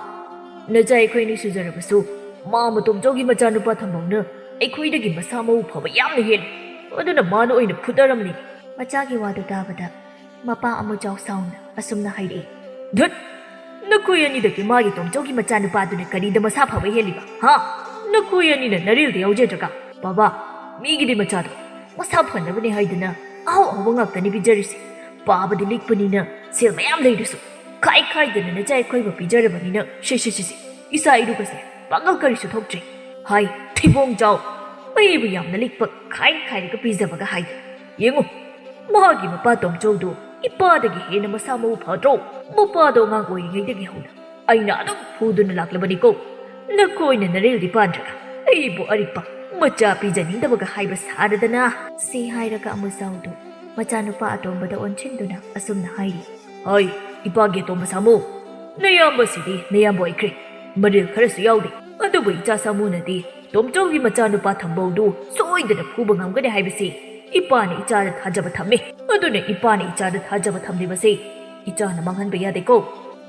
ꯅꯆꯥ ꯑꯩꯈꯣꯏꯅꯤ ꯁꯨꯖꯔꯕꯁꯨ ꯃꯥ ꯇꯣꯝꯆꯧꯒꯤ ꯃꯆꯥꯅꯨꯄꯥ ꯊꯝꯕꯧꯅ ꯑꯩꯈꯣꯏꯗꯒꯤ ꯃꯁꯥ ꯃꯎ ꯐꯕ ꯌꯥꯝꯅ ꯍꯦꯜꯂꯤ ꯑꯗꯨꯅ ꯃꯥꯅ ꯑꯣꯏꯅ ꯐꯨꯗꯔꯝꯂꯤ ꯃꯆꯥꯒꯤ ꯋꯥꯗꯨ ꯇꯥꯕꯗ ꯃꯄꯥ ꯑꯃꯨꯖꯥꯎ ꯁꯥꯎꯅ ꯑꯁꯨꯝꯅ ꯍꯥꯏꯔꯛꯏ ꯙꯨꯠ ꯅꯈꯣꯏ ꯑꯅꯤꯗꯒꯤ ꯃꯥꯒꯤ ꯇꯣꯝꯆꯧꯒꯤ ꯃꯆꯥꯅꯨꯄꯥꯗꯨꯅ ꯀꯔꯤꯗ ꯃꯁꯥ ꯐꯕ ꯍꯦꯜꯂꯤꯕ ꯍꯥ ꯅꯈꯣꯏ ꯑꯅꯤꯅ ꯅꯔꯤꯜꯗ ꯌꯥꯎꯖꯗ꯭ꯔꯒ ꯕꯥꯕꯥ ꯃꯤꯒꯤꯗꯤ ꯃꯆꯥꯗꯣ ꯃꯁꯥ ꯐꯅꯕꯅꯦ ꯍꯥꯏꯗꯅ ꯑꯍꯥꯎ ꯑꯍꯥꯎꯕ ꯉꯥꯛꯇꯅꯤ ꯄꯤꯖꯔꯤꯁꯦ ꯄꯥꯕꯗꯤ ꯂꯤꯛꯄꯅꯤꯅ ꯁꯦꯜ ꯃꯌꯥꯝ ꯂꯩꯔꯁꯨ ꯈꯥꯏꯗꯅ ꯅꯆꯥ ꯑꯩꯈꯣꯏꯕꯨ ꯄꯤꯖꯔꯕꯅꯤꯅ ꯁꯤ ꯏꯆꯥ ꯏꯔꯨꯒꯁꯦ ꯄꯥꯡꯒꯜ ꯀꯔꯤꯁꯨ ꯊꯣꯛꯇ꯭ꯔꯤ ꯍꯥꯏ ꯊꯤꯕꯣꯡ ꯆꯥꯎ ꯑꯩꯕꯨ ꯌꯥꯝꯅ ꯂꯤꯛꯄ ꯈꯥꯏꯔꯒ ꯄꯤꯖꯕꯒ ꯍꯥꯏꯗꯅ ꯌꯦꯡꯉꯨ ꯃꯥꯒꯤ ꯃꯄꯥ ꯇꯣꯝꯆꯧꯗꯣ ꯏꯄꯥꯗꯒꯤ ꯍꯦꯟꯅ ꯃꯁꯥ ꯃꯎ ꯐꯗ꯭ꯔꯣ ꯃꯄꯥꯗꯣ ꯑꯉꯥꯡ ꯑꯣꯏꯔꯤꯉꯩꯗꯒꯤ ꯍꯧꯅ ꯑꯩꯅ ꯑꯗꯨꯝ ꯐꯨꯗꯨꯅ ꯂꯥꯛꯂꯕꯅꯤꯀꯣ ꯅꯈꯣꯏꯅ ꯅꯔꯦꯜꯗꯤ ꯄꯥꯟꯗ꯭ꯔꯒ ꯑꯩꯕꯨ ꯑꯔꯤꯛꯄ ꯃꯆꯥ ꯄꯤꯖꯅꯤꯡꯗꯕꯒ ꯍꯥꯏꯕ ꯁꯥꯔꯗꯅ ꯁꯤ ꯍꯥꯏꯔꯒ ꯑꯃꯨꯖꯥꯎꯗꯨ ꯃꯆꯥꯅꯨꯄꯥ ꯑꯇꯣꯝꯕꯗ ꯑꯣꯟꯁꯤꯟꯗꯨꯅ ꯑꯁꯨꯝꯅ ꯍꯥꯏꯔꯤ ꯍꯣꯏ ꯏꯄꯥꯒꯤ ꯑꯇꯣꯝꯕ ꯁꯥꯃꯨ ꯅꯌꯥꯝꯕꯁꯤꯗꯤ ꯅꯌꯥꯝꯕ ꯑꯣꯏꯈ꯭ꯔꯦ ꯃꯔꯤꯜ ꯈꯔꯁꯨ ꯌꯥꯎꯗꯦ ꯑꯗꯨꯕꯨ ꯏꯆꯥ ꯁꯥꯃꯨꯅꯗꯤ ꯇꯣꯝꯆꯧꯒꯤ ꯃꯆꯥꯅꯨꯄꯥ ꯊꯝꯕꯧꯗꯨ ꯁꯣꯏꯗꯅ ꯐꯨꯕ ꯉꯝꯒꯅꯤ ꯍꯥꯏꯕꯁꯤ ꯏꯄꯥꯅ ꯏꯆꯥꯗ ꯊꯥꯖꯕ ꯊꯝꯃꯤ ꯑꯗꯨꯅ ꯏꯄꯥꯅ ꯏꯆꯥꯗ ꯊꯥꯖꯕ ꯊꯝꯂꯤꯕꯁꯤ ꯏꯆꯥꯅ ꯃꯥꯡꯍꯟꯕ ꯌꯥꯗꯦꯀꯣ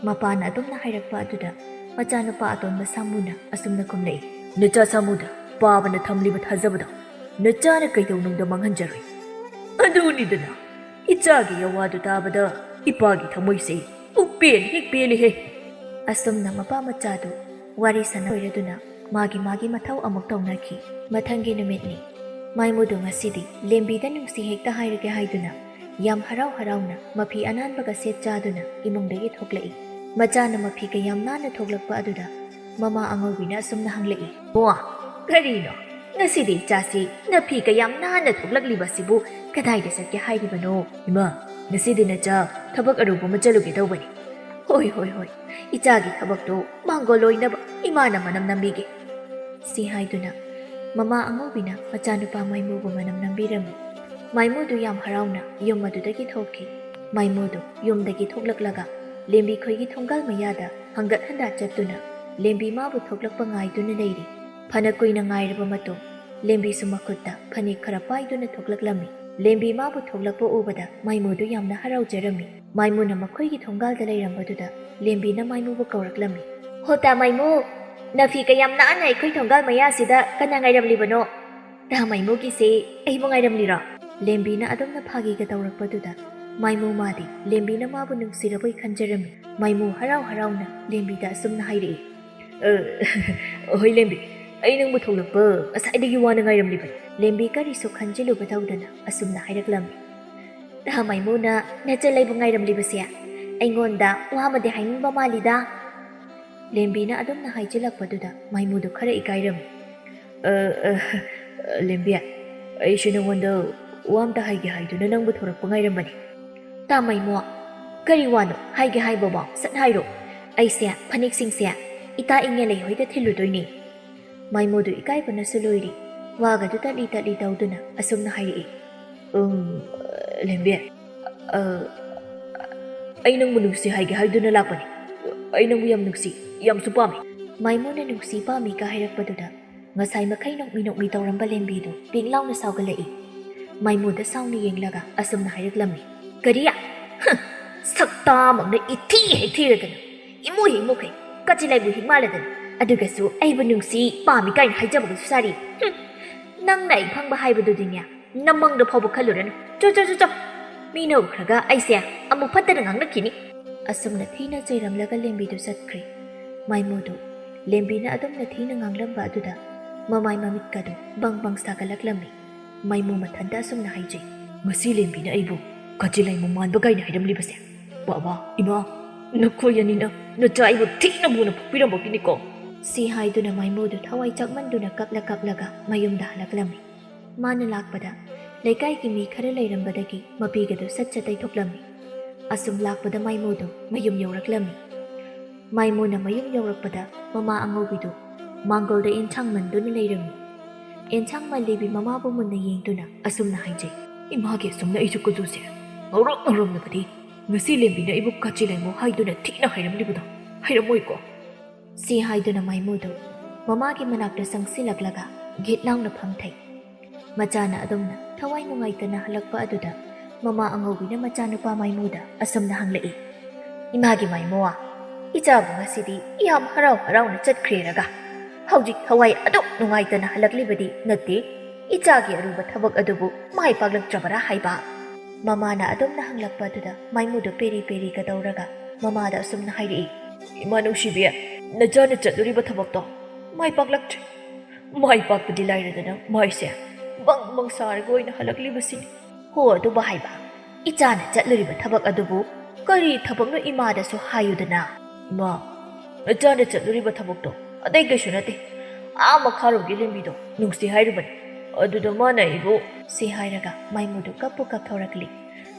ꯃꯄꯥꯅ ꯑꯗꯨꯝꯅ ꯍꯥꯏꯔꯛꯄ ꯑꯗꯨꯗ ꯃꯆꯥꯅꯨꯄꯥ ꯑꯇꯣꯟꯕ ꯁꯥꯃꯨꯅ ꯑꯁꯨꯝꯅ ꯈꯨꯝꯂꯛꯏ ꯅꯆꯥ ꯁꯥꯃꯨꯗ ꯄꯥꯕꯅ ꯊꯝꯂꯤꯕ ꯊꯥꯖꯕꯗꯣ ꯅꯆꯥꯅ ꯀꯩꯗꯧꯅꯨꯡꯗ ꯃꯥꯡꯍꯟꯖꯔꯣꯏ ꯑꯗꯨꯅꯤꯗꯅ ꯏꯆꯥꯒꯤ ꯌꯋꯥꯗꯨ ꯇꯥꯕꯗ ꯏꯄꯥꯒꯤ ꯊꯃꯣꯏꯁꯦ ꯄꯨꯛꯄꯦꯟ ꯍꯦꯛ ꯄꯦꯜꯂꯤꯍꯦ ꯑꯁꯨꯝꯅ ꯃꯄꯥ ꯃꯆꯥꯗꯨ ꯋꯥꯔꯤ ꯁꯥꯟꯅ ꯂꯣꯏꯔꯗꯨꯅ ꯃꯥꯒꯤ ꯃꯊꯧ ꯑꯃꯨꯛ ꯇꯧꯅꯈꯤ ꯃꯊꯪꯒꯤ ꯅꯨꯃꯤꯠꯅꯤ ꯃꯥꯏꯃꯨꯗꯨ ꯉꯁꯤꯗꯤ ꯂꯦꯝꯕꯤꯗ ꯅꯨꯡꯁꯤ ꯍꯦꯛꯇ ꯍꯥꯏꯔꯒꯦ ꯍꯥꯏꯗꯨꯅ ꯌꯥꯝ ꯍꯔꯥꯎ ꯍꯔꯥꯎꯅ ꯃꯐꯤ ꯑꯅꯥꯟꯕꯒ ꯁꯦꯠ ꯆꯥꯗꯨꯅ ꯏꯃꯨꯡꯗꯒꯤ ꯊꯣꯛꯂꯛꯏ ꯃꯆꯥꯅ ꯃꯐꯤꯒ ꯌꯥꯝ ꯅꯥꯟꯅ ꯊꯣꯛꯂꯛꯄ ꯑꯗꯨꯗ ꯃꯃꯥ ꯑꯉꯧꯕꯤꯅ ꯑꯁꯨꯝꯅ ꯍꯪꯂꯛꯏ ꯕꯨꯡꯉꯣ ꯀꯔꯤꯅꯣ ꯉꯁꯤꯗꯤ ꯏꯆꯥꯁꯤ ꯅꯐꯤꯒ ꯌꯥꯝ ꯅꯥꯟꯅ ꯊꯣꯛꯂꯛꯂꯤꯕꯁꯤꯕꯨ ꯀꯗꯥꯏꯗ ꯆꯠꯀꯦ ꯍꯥꯏꯔꯤꯕꯅꯣ ꯏꯃꯥ ꯉꯁꯤꯗꯤ ꯅꯆꯥ ꯊꯕꯛ ꯑꯔꯨꯕ ꯑꯃ ꯆꯠꯂꯨꯒꯦ ꯇꯧꯕꯅꯤ ꯍꯣꯏ ꯏꯆꯥꯒꯤ ꯊꯕꯛꯇꯣ ꯃꯥꯡꯒꯣꯜ ꯑꯣꯏꯅꯕ ꯏꯃꯥꯅ ꯃꯅꯝ ꯅꯝꯕꯤꯒꯦ ꯁꯤ ꯍꯥꯏꯗꯨꯅ ꯃꯃꯥ ꯑꯉꯧꯕꯤꯅ ꯃꯆꯥꯅꯨꯄా ꯃꯥꯏꯃꯨꯕꯨ ꯃꯅꯝ ꯅꯝꯕꯤꯔꯝꯃꯤ ꯃꯥꯏꯃꯨꯗꯨ ꯌꯥꯝ ꯍꯔꯥꯎꯅ ꯌꯨꯝ ꯑꯗꯨꯗꯒꯤ ꯊꯣꯛꯈꯤ ꯃꯥꯏꯃꯨꯗꯨ ꯌꯨꯝꯗꯒꯤ ꯊꯣꯛꯂꯛꯂꯒ ꯂꯦꯝꯕꯤ ꯈꯣꯏꯒꯤ ꯊꯣꯡꯒꯥꯜ ꯃꯌꯥꯗ ꯍꯪꯒꯠ ꯍꯟꯗꯥ ꯆꯠꯇꯨꯅ ꯂꯦꯝꯕꯤ ꯃꯥꯕꯨ ꯊꯣꯛꯂꯛꯄ ꯉꯥꯏꯗꯨꯅ ꯂꯩꯔꯤ ꯐꯅ ꯀꯨꯏꯅ ꯉꯥꯏꯔꯕ ꯃꯇꯨꯡ ꯂꯦꯝꯕꯤꯁꯨ ꯃꯈꯨꯠꯇ ꯐꯅꯦꯛ ꯈꯔ ꯄꯥꯏꯗꯨꯅ ꯊꯣꯛꯂꯛꯂꯝꯃꯤ ꯂꯦꯝꯕꯤ ꯃꯥꯕꯨ ꯊꯣꯛꯂꯛꯄ ꯎꯕꯗ ꯃꯥꯏꯃꯨꯗꯨ ꯌꯥꯝꯅ ꯍꯔꯥꯎꯖꯔꯝꯃꯤ ꯃꯥꯏꯃꯨꯅ ꯃꯈꯣꯏꯒꯤ ꯊꯣꯡꯒꯥꯜꯗ ꯂꯩꯔꯝꯕꯗꯨꯗ ꯂꯦꯝꯕꯤꯅ ꯃꯥꯏꯃꯨꯕꯨ ꯀꯧꯔꯛꯂꯝꯃꯤ ꯍꯣꯇꯥ ꯃꯥꯏꯃꯨ ꯅꯐꯤ ꯀꯌꯥꯝ ꯅꯥꯟꯅ ꯑꯩꯈꯣꯏ ꯊꯣꯡꯒꯥꯜ ꯃꯌꯥꯁꯤꯗ ꯀꯅꯥ ꯉꯥꯏꯔꯝꯂꯤꯕꯅꯣ ꯇꯥ ꯃꯥꯏꯃꯨꯒꯤꯁꯦ ꯑꯩꯕꯨ ꯉꯥꯏꯔꯝꯂꯤꯔꯣ ꯂꯦꯝꯕꯤꯅ ꯑꯗꯨꯝꯅ ꯐꯥꯒꯤꯒ ꯇꯧꯔꯛꯄꯗꯨꯗ ꯃꯥꯏꯃꯨ ꯃꯥꯗꯤ ꯂꯦꯝꯕꯤꯅ ꯃꯥꯕꯨ ꯅꯨꯡꯁꯤꯔꯕꯣꯏ ꯈꯟꯖꯔꯝꯃꯤ ꯃꯥꯏꯃꯨ ꯍꯔꯥꯎ ꯍꯔꯥꯎꯅ ꯂꯦꯝꯕꯤꯗ ꯑꯁꯨꯝꯅ ꯍꯥꯏꯔꯛꯏ ꯍꯣꯏ ꯂꯦꯝꯕꯤ ꯑꯩ ꯅꯪꯕꯨ ꯊꯣꯛꯂꯛꯄ ꯉꯁꯥꯏꯗꯒꯤ ꯋꯥꯅ ꯉꯥꯏꯔꯝꯂꯤꯕꯅꯤ ꯂꯦꯝꯕꯤ ꯀꯔꯤꯁꯨ ꯈꯟꯖꯤꯜꯂꯨꯕ ꯇꯧꯗꯅ ꯑꯁꯨꯝꯅ ꯍꯥꯏꯔꯛꯂꯝꯃꯤ ꯇꯥ ꯃꯥꯏꯃꯨꯅ ꯅꯆꯜ ꯑꯩꯕꯨ ꯉꯥꯏꯔꯝꯂꯤꯕꯁꯦ ꯑꯩꯉꯣꯟꯗ ꯋꯥ ꯑꯃꯗꯤ ꯍꯥꯏꯅꯤꯡꯕ ꯃꯥꯜꯂꯤꯗ ꯂꯦꯝꯕꯤꯅ ꯑꯗꯨꯝꯅ ꯍꯥꯏꯖꯤꯜꯂꯛꯄꯗꯨꯗ ꯃꯥꯏꯃꯨꯗꯨ ꯈꯔ ꯏꯀꯥꯏꯔꯝꯃꯤ ꯂꯦꯝꯕꯤ ꯑꯩꯁꯨ ꯅꯉꯣꯟꯗ ꯋꯥ ꯑꯝꯇ ꯍꯥꯏꯒꯦ ꯍꯥꯏꯗꯨꯅ ꯅꯪꯕꯨ ꯊꯣꯔꯛꯄ ꯉꯥꯏꯔꯝꯕꯅꯤ ꯇꯥ ꯃꯥꯏꯃꯨ ꯀꯔꯤ ꯋꯥꯅꯣ ꯍꯥꯏꯒꯦ ꯍꯥꯏꯕꯕꯣ ꯁꯠ ꯍꯥꯏꯔꯣ ꯑꯩꯁꯦ ꯐꯅꯦꯛꯁꯤꯡꯁꯦ ꯏꯇꯥ ꯏꯪꯉꯦꯂꯩ ꯍꯣꯏꯗ ꯊꯤꯜꯂꯨꯗꯣꯏꯅꯤ ꯃꯥꯏꯃꯨꯗꯨ ꯏꯀꯥꯏꯕꯅꯁꯨ ꯂꯣꯏꯔꯤ ꯋꯥꯒꯗꯨ ꯇꯠꯂꯤ ꯇꯠꯂꯤ ꯇꯧꯗꯨꯅ ꯑꯁꯨꯝꯅ ꯍꯥꯏꯔꯛꯏ ꯂꯦꯝꯕꯤ ꯑꯩ ꯅꯪꯕꯨ ꯅꯨꯡꯁꯤ ꯍꯥꯏꯒꯦ ꯍꯥꯏꯗꯨꯅ ꯂꯥꯛꯄꯅꯤ ꯑꯩ ꯅꯪꯕꯨ ꯌꯥꯝ ꯅꯨꯡꯁꯤ ꯌꯥꯝꯁꯨ ꯄꯥꯝꯃꯤ ꯃꯥꯏꯃꯨꯅ ꯅꯨꯡꯁꯤ ꯄꯥꯝꯃꯤꯒ ꯍꯥꯏꯔꯛꯄꯗꯨꯗ ꯉꯁꯥꯏ ꯃꯈꯩ ꯅꯣꯛꯃꯤ ꯅꯣꯛꯃꯤ ꯇꯧꯔꯝꯕ ꯂꯦꯝꯕꯤꯗꯨ ꯄꯤꯡ ꯂꯥꯎꯅ ꯁꯥꯎꯒꯠꯂꯛꯏ ꯃꯥꯏꯃꯨꯗ ꯁꯥꯎꯅ ꯌꯦꯡꯂꯒ ꯑꯁꯨꯝꯅ ꯍꯥꯏꯔꯛꯂꯝꯃꯤ ꯀꯔꯤ ꯁꯛꯇꯥꯃꯛꯅ ꯏꯊꯤ ꯍꯦꯛ ꯊꯤꯔꯗꯅ ꯏꯃꯨ ꯍꯦꯛ ꯃꯨꯈꯩ ꯀꯆꯤꯂꯩꯕꯨ ꯍꯦꯛ ꯃꯥꯜꯂꯗꯅ ꯑꯗꯨꯒꯁꯨ ꯑꯩꯕꯨ ꯅꯨꯡꯁꯤ ꯄꯥꯝꯃꯤ ꯀꯥꯏꯅ ꯍꯥꯏꯖꯕꯒꯁꯨ ꯁꯥꯔꯤ ꯅꯪꯅ ꯑꯩ ꯐꯪꯕ ꯍꯥꯏꯕꯗꯨꯗꯤꯅꯦ ꯅꯃꯪꯗ ꯐꯥꯎꯕ ꯈꯜꯂꯨꯔꯅꯨ ꯆꯣ ꯃꯤꯅ ꯎꯈ꯭ꯔꯒ ꯑꯩꯁꯦ ꯑꯃꯨꯛ ꯐꯠꯇꯅ ꯉꯥꯡꯅꯈꯤꯅꯤ ꯑꯁꯨꯝꯅ ꯊꯤꯅ ꯆꯩꯔꯝꯂꯒ ꯂꯦꯝꯕꯤꯗꯨ ꯆꯠꯈ꯭ꯔꯦ ꯃꯥꯏꯃꯨꯗꯨ ꯂꯦꯝꯕꯤꯅ ꯑꯗꯨꯝꯅ ꯊꯤꯅ ꯉꯥꯡꯂꯝꯕ ꯑꯗꯨꯗ ꯃꯃꯥꯏ ꯃꯃꯤꯠꯀꯗꯨ ꯕꯪ ꯕꯪ ꯁꯥꯒꯠꯂꯛꯂꯝꯃꯤ ꯃꯥꯏꯃꯨ ꯃꯊꯟꯇ ꯑꯁꯨꯝꯅ ꯍꯥꯏꯖꯩ ꯉꯁꯤ ꯂꯦꯝꯕꯤꯅ ꯑꯩꯕꯨ ꯀꯆꯤꯂꯩꯃꯨ ꯃꯥꯟꯕ ꯀꯥꯏꯅ ꯍꯥꯏꯔꯝꯂꯤꯕꯁꯦ ꯕꯥꯕꯥ ꯏꯃꯥ ꯅꯈꯣꯏ ꯑꯅꯤꯅ ꯅꯆꯥ ꯑꯩꯕꯨ ꯊꯤꯅ ꯃꯨꯅ ꯐꯨꯛꯄꯤꯔꯝꯕꯒꯤꯅꯤꯀꯣ ꯁꯤ ꯍꯥꯏꯗꯨꯅ ꯃꯥꯏꯃꯨꯗꯨ ꯊꯋꯥꯏ ꯆꯥꯛꯃꯟꯗꯨꯅ ꯀꯞꯂꯒ ꯃꯌꯨꯝꯗ ꯍꯜꯂꯛꯂꯝꯃꯤ ꯃꯥꯅ ꯂꯥꯛꯄꯗ ꯂꯩꯀꯥꯏꯒꯤ ꯃꯤ ꯈꯔ ꯂꯩꯔꯝꯕꯗꯒꯤ ꯃꯄꯤꯒꯗꯨ ꯁꯠ ꯇꯩꯊꯣꯛꯂꯝꯃꯤ ꯑꯁꯨꯝ ꯂꯥꯛꯄꯗ ꯃꯥꯏꯃꯨꯗꯨ ꯃꯌꯨꯝ ꯌꯧꯔꯛꯂꯝꯃꯤ ꯃꯥꯏꯃꯨꯅ ꯃꯌꯨꯝ ꯌꯧꯔꯛꯄꯗ ꯃꯃꯥ ꯑꯉꯧꯕꯤꯗꯨ ꯃꯥꯡꯒꯣꯜꯗ ꯑꯦꯟꯁꯥꯡ ꯃꯟꯗꯨꯅ ꯂꯩꯔꯝꯃꯤ ꯑꯦꯟꯁꯥꯡ ꯃꯜꯂꯤꯕꯤ ꯃꯃꯥꯕꯨ ꯃꯨꯟꯅ ꯌꯦꯡꯗꯨꯅ ꯑꯁꯨꯝꯅ ꯍꯥꯏꯖꯩ ꯏꯃꯥꯒꯤ ꯑꯁꯨꯝꯅ ꯑꯩꯁꯨ ꯀꯨꯖꯨꯁꯦ ꯉꯧꯔꯝꯂꯕꯗꯤ ꯉꯁꯤ ꯂꯦꯝꯕꯤꯅ ꯑꯩꯕꯨ ꯀꯆꯤꯂꯩꯃꯨ ꯍꯥꯏꯗꯨꯅ ꯊꯤꯅ ꯍꯥꯏꯔꯝꯂꯤꯕꯗꯣ ꯍꯥꯏꯔꯝꯃꯣꯏꯀꯣ ꯁꯤ ꯍꯥꯏꯗꯨꯅ ꯃꯥꯏꯃꯨꯗꯨ ꯃꯃꯥꯒꯤ ꯃꯅꯥꯛꯇ ꯆꯪꯁꯤꯜꯂꯛꯂꯒ ꯘꯤꯠ ꯂꯥꯎꯅ ꯐꯝꯊꯩ ꯃꯆꯥꯅ ꯑꯗꯨꯝꯅ ꯊꯋꯥꯏ ꯅꯨꯡꯉꯥꯏꯇꯅ ꯍꯜꯂꯛꯄ ꯑꯗꯨꯗ ꯃꯃꯥ ꯑꯉꯧꯕꯤꯅ ꯃꯆꯥꯅꯨꯄꯥ ꯃꯥꯏꯃꯨꯗ ꯑꯁꯨꯝꯅ ꯍꯪꯂꯛꯏ ꯏꯃꯥꯒꯤ ꯃꯥꯏꯃꯨ ꯏꯆꯥꯕꯨ ꯉꯁꯤꯗꯤ ꯌꯥꯝ ꯍꯔꯥꯎꯅ ꯆꯠꯈ꯭ꯔꯦꯔꯒ ꯍꯧꯖꯤꯛ ꯊꯋꯥꯏ ꯑꯗꯨꯛ ꯅꯨꯡꯉꯥꯏꯇꯅ ꯍꯜꯂꯛꯂꯤꯕꯗꯤ ꯅꯠꯇꯦ ꯏꯆꯥꯒꯤ ꯑꯔꯨꯕ ꯊꯕꯛ ꯑꯗꯨꯕꯨ ꯃꯥꯏ ꯄꯥꯛꯂꯛꯇ꯭ꯔꯕꯔꯥ ꯍꯥꯏꯕ ꯃꯃꯥꯅ ꯑꯗꯨꯝꯅ ꯍꯪꯂꯛꯄ ꯑꯗꯨꯗ ꯃꯥꯏꯃꯨꯗꯨ ꯄꯦꯔꯤ ꯄꯦꯔꯤꯒ ꯇꯧꯔꯒ ꯃꯃꯥꯗ ꯑꯁꯨꯝꯅ ꯍꯥꯏꯔꯛꯏ ꯏꯃꯥ ꯅꯨꯡꯁꯤꯕꯤ ꯅꯆꯥꯅ ꯆꯠꯂꯨꯔꯤꯕ ꯊꯕꯛꯇꯣ ꯃꯥꯏ ꯄꯥꯛꯂꯛꯇ꯭ꯔꯦ ꯃꯥꯏ ꯄꯥꯛꯄꯗꯤ ꯂꯥꯏꯔꯗꯅ ꯃꯥꯏꯁꯦ ꯕꯪ ꯕꯪ ꯁꯥꯔꯒ ꯑꯣꯏꯅ ꯍꯜꯂꯛꯂꯤꯕꯁꯤꯅꯤ ꯍꯣ ꯑꯗꯨꯕꯨ ꯍꯥꯏꯕ ꯏꯆꯥꯅ ꯆꯠꯂꯨꯔꯤꯕ ꯊꯕꯛ ꯑꯗꯨꯕꯨ ꯀꯔꯤ ꯊꯕꯛꯅꯣ ꯏꯃꯥꯗꯁꯨ ꯍꯥꯏꯌꯨꯗꯅ ꯏꯃꯥ ꯅꯆꯥꯅ ꯆꯠꯂꯨꯔꯤꯕ ꯊꯕꯛꯇꯣ ꯑꯇꯩ ꯀꯩꯁꯨ ꯅꯠꯇꯦ ꯃꯈꯥꯔꯣꯝꯒꯤ ꯂꯦꯝꯕꯤꯗꯣ ꯅꯨꯡꯁꯤ ꯍꯥꯏꯔꯨꯕꯅꯤ ꯑꯗꯨꯗ ꯃꯥꯅ ꯑꯩꯕꯨ ꯁꯤ ꯍꯥꯏꯔꯒ ꯃꯥꯏꯃꯨꯗꯨ ꯀꯞꯊꯣꯔꯛꯂꯤ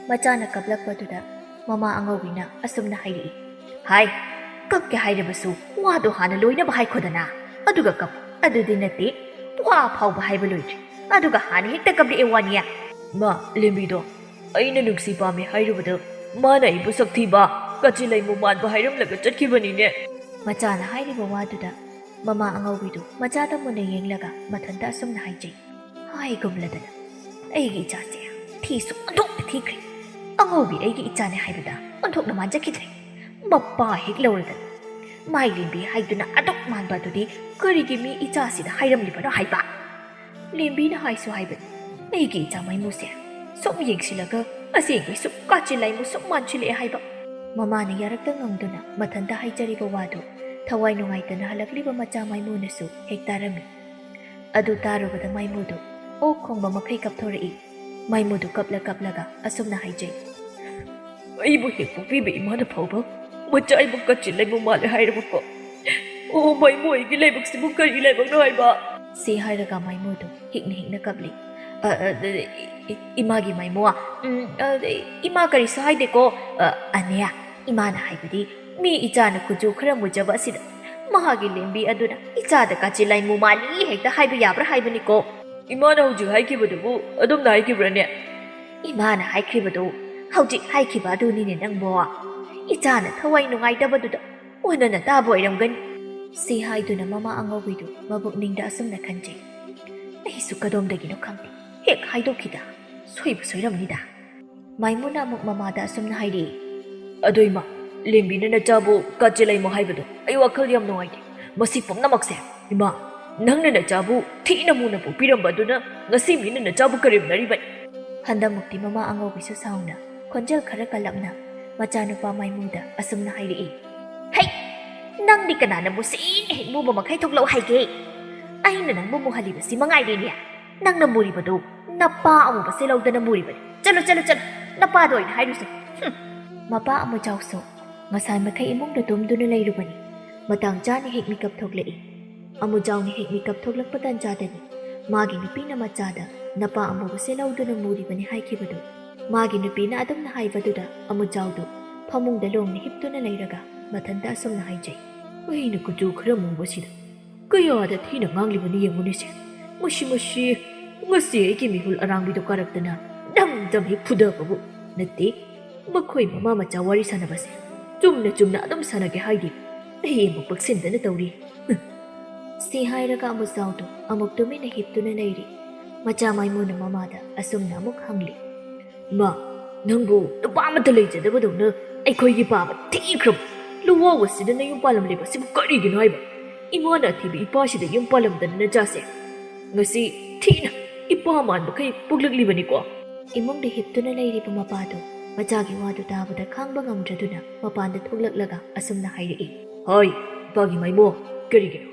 ꯃꯆꯥꯅ ꯀꯞꯂꯛꯄꯗꯨꯗ ꯃꯃꯥ ꯑꯉꯧꯕꯤꯅ ꯑꯁꯨꯝꯅ ꯍꯥꯏꯔꯛꯏ ꯍꯥꯏ ꯀꯞꯀꯦ ꯍꯥꯏꯔꯕꯁꯨ ꯋꯥꯗꯣ ꯍꯥꯟꯅ ꯂꯣꯏꯅꯕ ꯍꯥꯏꯈꯣꯗꯅ ꯑꯗꯨꯒ ꯀꯞ ꯑꯗꯨꯗꯤ ꯅꯠꯇꯦ ꯋꯥ ꯐꯥꯎꯕ ꯍꯥꯏꯕ ꯂꯣꯏꯗ꯭ꯔꯤ ꯑꯗꯨꯒ ꯍꯥꯟꯅ ꯍꯦꯛꯇ ꯀꯞꯂꯛꯑꯦ ꯋꯥꯅꯤꯌꯥ ꯃꯥ ꯂꯦꯝꯕꯤꯗꯣ ꯑꯩꯅ ꯅꯨꯡꯁꯤ ꯄꯥꯝꯃꯦ ꯍꯥꯏꯔꯨꯕꯗ ꯃꯥꯅ ꯑꯩꯕꯨ ꯁꯛꯊꯤꯕ ꯀꯆꯤꯂꯩꯃꯨ ꯃꯥꯟꯕ ꯍꯥꯏꯔꯝꯂꯒ ꯆꯠꯈꯤꯕꯅꯤꯅꯦ ꯃꯆꯥꯅ ꯍꯥꯏꯔꯤꯕ ꯋꯥꯗꯨꯗ ꯃꯃꯥ ꯑꯉꯧꯕꯤꯗꯨ ꯃꯆꯥꯗ ꯃꯨꯟꯅ ꯌꯦꯡꯂꯒ ꯃꯊꯟꯇ ꯑꯁꯨꯝꯅ ꯍꯥꯏꯖꯩ ꯍꯥꯏꯒꯨꯝꯂꯗꯅ ꯑꯩꯒꯤ ꯏꯆꯥꯁꯦ ꯊꯤꯁꯨ ꯑꯣꯟꯊꯣꯛꯅ ꯊꯤꯈ꯭ꯔꯦ ꯑꯉꯧꯕꯤ ꯑꯩꯒꯤ ꯏꯆꯥꯅꯦ ꯍꯥꯏꯕꯗ ꯑꯣꯟꯊꯣꯛꯅ ꯃꯥꯟꯖꯈꯤꯗ꯭ꯔꯦ ꯃꯄꯥ ꯍꯦꯛ ꯂꯧꯔꯗꯅ ꯃꯥꯏꯂꯦꯝꯕꯤ ꯍꯥꯏꯗꯨꯅ ꯑꯗꯨꯛ ꯃꯥꯟꯕ ꯑꯗꯨꯗꯤ ꯀꯔꯤꯒꯤ ꯃꯤ ꯏꯆꯥꯁꯤꯗ ꯍꯥꯏꯔꯝꯂꯤꯕꯅꯣ ꯍꯥꯏꯕ ꯂꯦꯝꯕꯤꯅ ꯍꯥꯏꯁꯨ ꯍꯥꯏꯕꯅꯤ ꯑꯩꯒꯤ ꯏꯆꯥ ꯃꯥꯏꯃꯨꯁꯦ ꯁꯨꯝ ꯌꯦꯡꯁꯤꯜꯂꯒ ꯑꯁꯦꯡꯕꯩ ꯁꯨꯝ ꯀꯥꯆꯤꯟꯂꯩꯃꯨ ꯁꯨꯝ ꯃꯥꯟꯁꯤꯜꯂꯛꯑꯦ ꯍꯥꯏꯕ ꯃꯃꯥꯅ ꯌꯥꯔꯛꯇ ꯉꯪꯗꯨꯅ ꯃꯊꯟꯇ ꯍꯥꯏꯖꯔꯤꯕ ꯋꯥꯗꯨ ꯊꯋꯥꯏ ꯅꯨꯡꯉꯥꯏꯇꯅ ꯍꯜꯂꯛꯂꯤꯕ ꯃꯆꯥ ꯃꯥꯏꯃꯨꯅꯁꯨ ꯍꯦꯛ ꯇꯥꯔꯝꯃꯤ ꯑꯗꯨ ꯇꯥꯔꯨꯕꯗ ꯃꯥꯏꯃꯨꯗꯨ ꯑꯣꯛ ꯈꯣꯡꯕ ꯃꯈꯩ ꯀꯞꯊꯣꯔꯛꯏ ꯃꯥꯏꯃꯨꯗꯨ ꯀꯞꯂꯒ ꯑꯁꯨꯝꯅ ꯍꯥꯏꯖꯩ ꯑꯩꯕꯨ ꯍꯦꯛ ꯄꯣꯛꯄꯤꯕ ꯏꯃꯥꯅ ꯐꯥꯎꯕ ꯃꯆꯥ ꯑꯩꯕꯨ ꯀꯆꯤꯟꯂꯩꯃꯨ ꯃꯥꯜꯂꯦ ꯍꯥꯏꯔꯕꯀꯣ ꯑꯣ ꯃꯥꯏꯃꯨ ꯑꯩꯒꯤ ꯂꯥꯏꯕꯛꯁꯤꯕꯨ ꯀꯔꯤ ꯂꯥꯏꯕꯛꯅꯣ ꯍꯥꯏꯕ ꯁꯤ ꯍꯥꯏꯔꯒ ꯃꯥꯏꯃꯨꯗꯨ ꯍꯤꯛꯅ ꯀꯞꯂꯤ ꯏꯃꯥꯒꯤ ꯃꯥꯏꯃꯨ ꯏꯃꯥ ꯀꯔꯤꯁꯨ ꯍꯥꯏꯗꯦꯀꯣ ꯑꯅꯦ ꯏꯃꯥꯅ ꯍꯥꯏꯕꯗꯤ ꯃꯤ ꯏꯆꯥꯅ ꯀꯨꯆꯨ ꯈꯔ ꯃꯨꯖꯕ ꯑꯁꯤꯗ ꯃꯍꯥꯛꯀꯤ ꯂꯦꯝꯕꯤ ꯑꯗꯨꯅ ꯏꯆꯥꯗ ꯀꯆꯤꯟꯂꯩꯃꯨ ꯃꯥꯜꯂꯤ ꯍꯦꯛꯇ ꯍꯥꯏꯕ ꯌꯥꯕ꯭ꯔꯥ ꯍꯥꯏꯕꯅꯤꯀꯣ ꯏꯃꯥꯅ ꯍꯧꯖꯤꯛ ꯍꯥꯏꯈꯤꯕꯗꯨꯕꯨ ꯑꯗꯨꯝꯅ ꯍꯥꯏꯈꯤꯕ꯭ꯔꯅꯦ ꯏꯃꯥꯅ ꯍꯥꯏꯈꯤꯕꯗꯨ ꯍꯧꯖꯤꯛ ꯍꯥꯏꯈꯤꯕ ꯑꯗꯨꯅꯤꯅꯦ ꯅꯪꯕꯣ ꯏꯆꯥꯅ ꯊꯋꯥꯏ ꯅꯨꯡꯉꯥꯏꯇꯕꯗꯨꯗ ꯑꯣꯟꯅꯅ ꯇꯥꯕ ꯑꯣꯏꯔꯝꯒꯅꯤ ꯁꯤ ꯍꯥꯏꯗꯨꯅ ꯃꯃꯥ ꯑꯉꯧꯕꯤꯗꯨ ꯃꯕꯨꯛꯅꯤꯡꯗ ꯑꯁꯨꯝꯅ ꯈꯟꯖꯩ ꯑꯩꯁꯨ ꯀꯗꯣꯝꯗꯒꯤꯅꯣ ꯈꯪꯗꯦ ꯍꯦꯛ ꯍꯥꯏꯗꯣꯛꯈꯤꯗ ꯁꯣꯏꯔꯝꯅꯤꯗ ꯃꯥꯏꯃꯨꯅ ꯑꯃꯨꯛ ꯃꯃꯥꯗ ꯑꯁꯨꯝꯅ ꯍꯥꯏꯔꯛꯏ ꯑꯗꯣ ꯏꯃꯥ ꯂꯦꯝꯕꯤꯅ ꯅꯆꯥꯕꯨ ꯀꯆꯤꯟꯂꯩꯃꯨ ꯍꯥꯏꯕꯗꯣ ꯑꯩ ꯋꯥꯈꯜ ꯌꯥꯝ ꯅꯨꯡꯉꯥꯏꯇꯦ ꯃꯁꯤ ꯄꯨꯝꯅꯃꯛꯁꯦ ꯏꯃꯥ ꯅꯪꯅ ꯅꯆꯥꯕꯨ ꯊꯤꯅ ꯃꯨꯅ ꯄꯣꯛꯄꯤꯔꯝꯕ ꯑꯗꯨꯅ ꯉꯁꯤ ꯃꯤꯅ ꯅꯆꯥꯕꯨ ꯀꯔꯦꯝꯅꯔꯤꯕꯅꯤ ꯍꯟꯗꯛꯃꯨꯛꯇꯤ ꯃꯃꯥ ꯑꯉꯧꯕꯤꯁꯨ ꯁꯥꯎꯅ ꯈꯣꯟꯖꯦꯜ ꯈꯔ ꯀꯜꯂꯞꯅ ꯃꯆꯥꯅꯨꯄꯥ ꯃꯥꯏꯃꯨꯗ ꯑꯁꯨꯝꯅ ꯍꯥꯏꯔꯛꯏ ꯍꯩ ꯅꯪꯗꯤ ꯀꯅꯥꯅꯕꯨ ꯁꯤꯅ ꯍꯦꯛ ꯃꯨꯕ ꯃꯈꯩ ꯊꯣꯛꯂꯛꯎ ꯍꯥꯏꯒꯦ ꯑꯩꯅ ꯅꯪꯕꯨ ꯃꯨꯍꯜꯂꯤꯕꯁꯤ ꯃꯉꯥꯏꯔꯦꯅꯦ ꯅꯪꯅ ꯃꯨꯔꯤꯕꯗꯨ ꯅꯄꯥ ꯑꯃꯨꯕꯁꯦ ꯂꯧꯗꯅ ꯃꯨꯔꯤꯕꯅꯤ ꯆꯠꯂꯣ ꯅꯄꯥꯗꯣ ꯑꯣꯏꯅ ꯍꯥꯏꯔꯨꯁꯦ ꯃꯄꯥ ꯑꯃꯨꯖꯥꯎꯁꯨ ꯉꯁꯥꯏ ꯃꯈꯩ ꯏꯃꯨꯡꯗ ꯇꯨꯝꯗꯨꯅ ꯂꯩꯔꯨꯕꯅꯤ ꯃꯇꯥꯡ ꯆꯥꯅ ꯍꯦꯛ ꯃꯤꯀꯞ ꯊꯣꯛꯂꯛꯏ ꯑꯃꯨꯖꯥꯎꯅ ꯍꯦꯛ ꯃꯤꯀꯞ ꯊꯣꯛꯂꯛꯄ ꯇꯥꯟꯖꯥꯗꯅꯤ मागी नुपीना मचादा नपा अमुबसे लौदुना मुरिबने हाइखिबदु मागी नुपीना अदुमना हाइबदुदा अमुजाउदु फमुंगदा लोंगने हिप्तुना लैरगा मथंता असुमना हाइजै वहिना कुजु खरा मुबसिदा कयादा थीना nganglibani yengunese mushi mushi ngasi ki mihul arangbido karakdana dam dam hi fudababu natti makhoi mama macha wari sanabase chumna adum sanage haidi ei mu paksindana tawri si hairaga amuzaudu amuk tumina hiptuna leiri macha maimuna mamada asumna amuk hangli ma nangbu tupamata leijadabadona aikhoigi paba thikrab luwa wasidana yum palam leba sibu karigino haiba imana thibi ipasida yum palam dana jase ngasi thina ipa man bakai puglagli ko imongde hiptuna leiri pa mapadu machagi wadu tabada khangba ngamdraduna mapanda thuglaglaga asumna hairi hoi pagi maimo karigino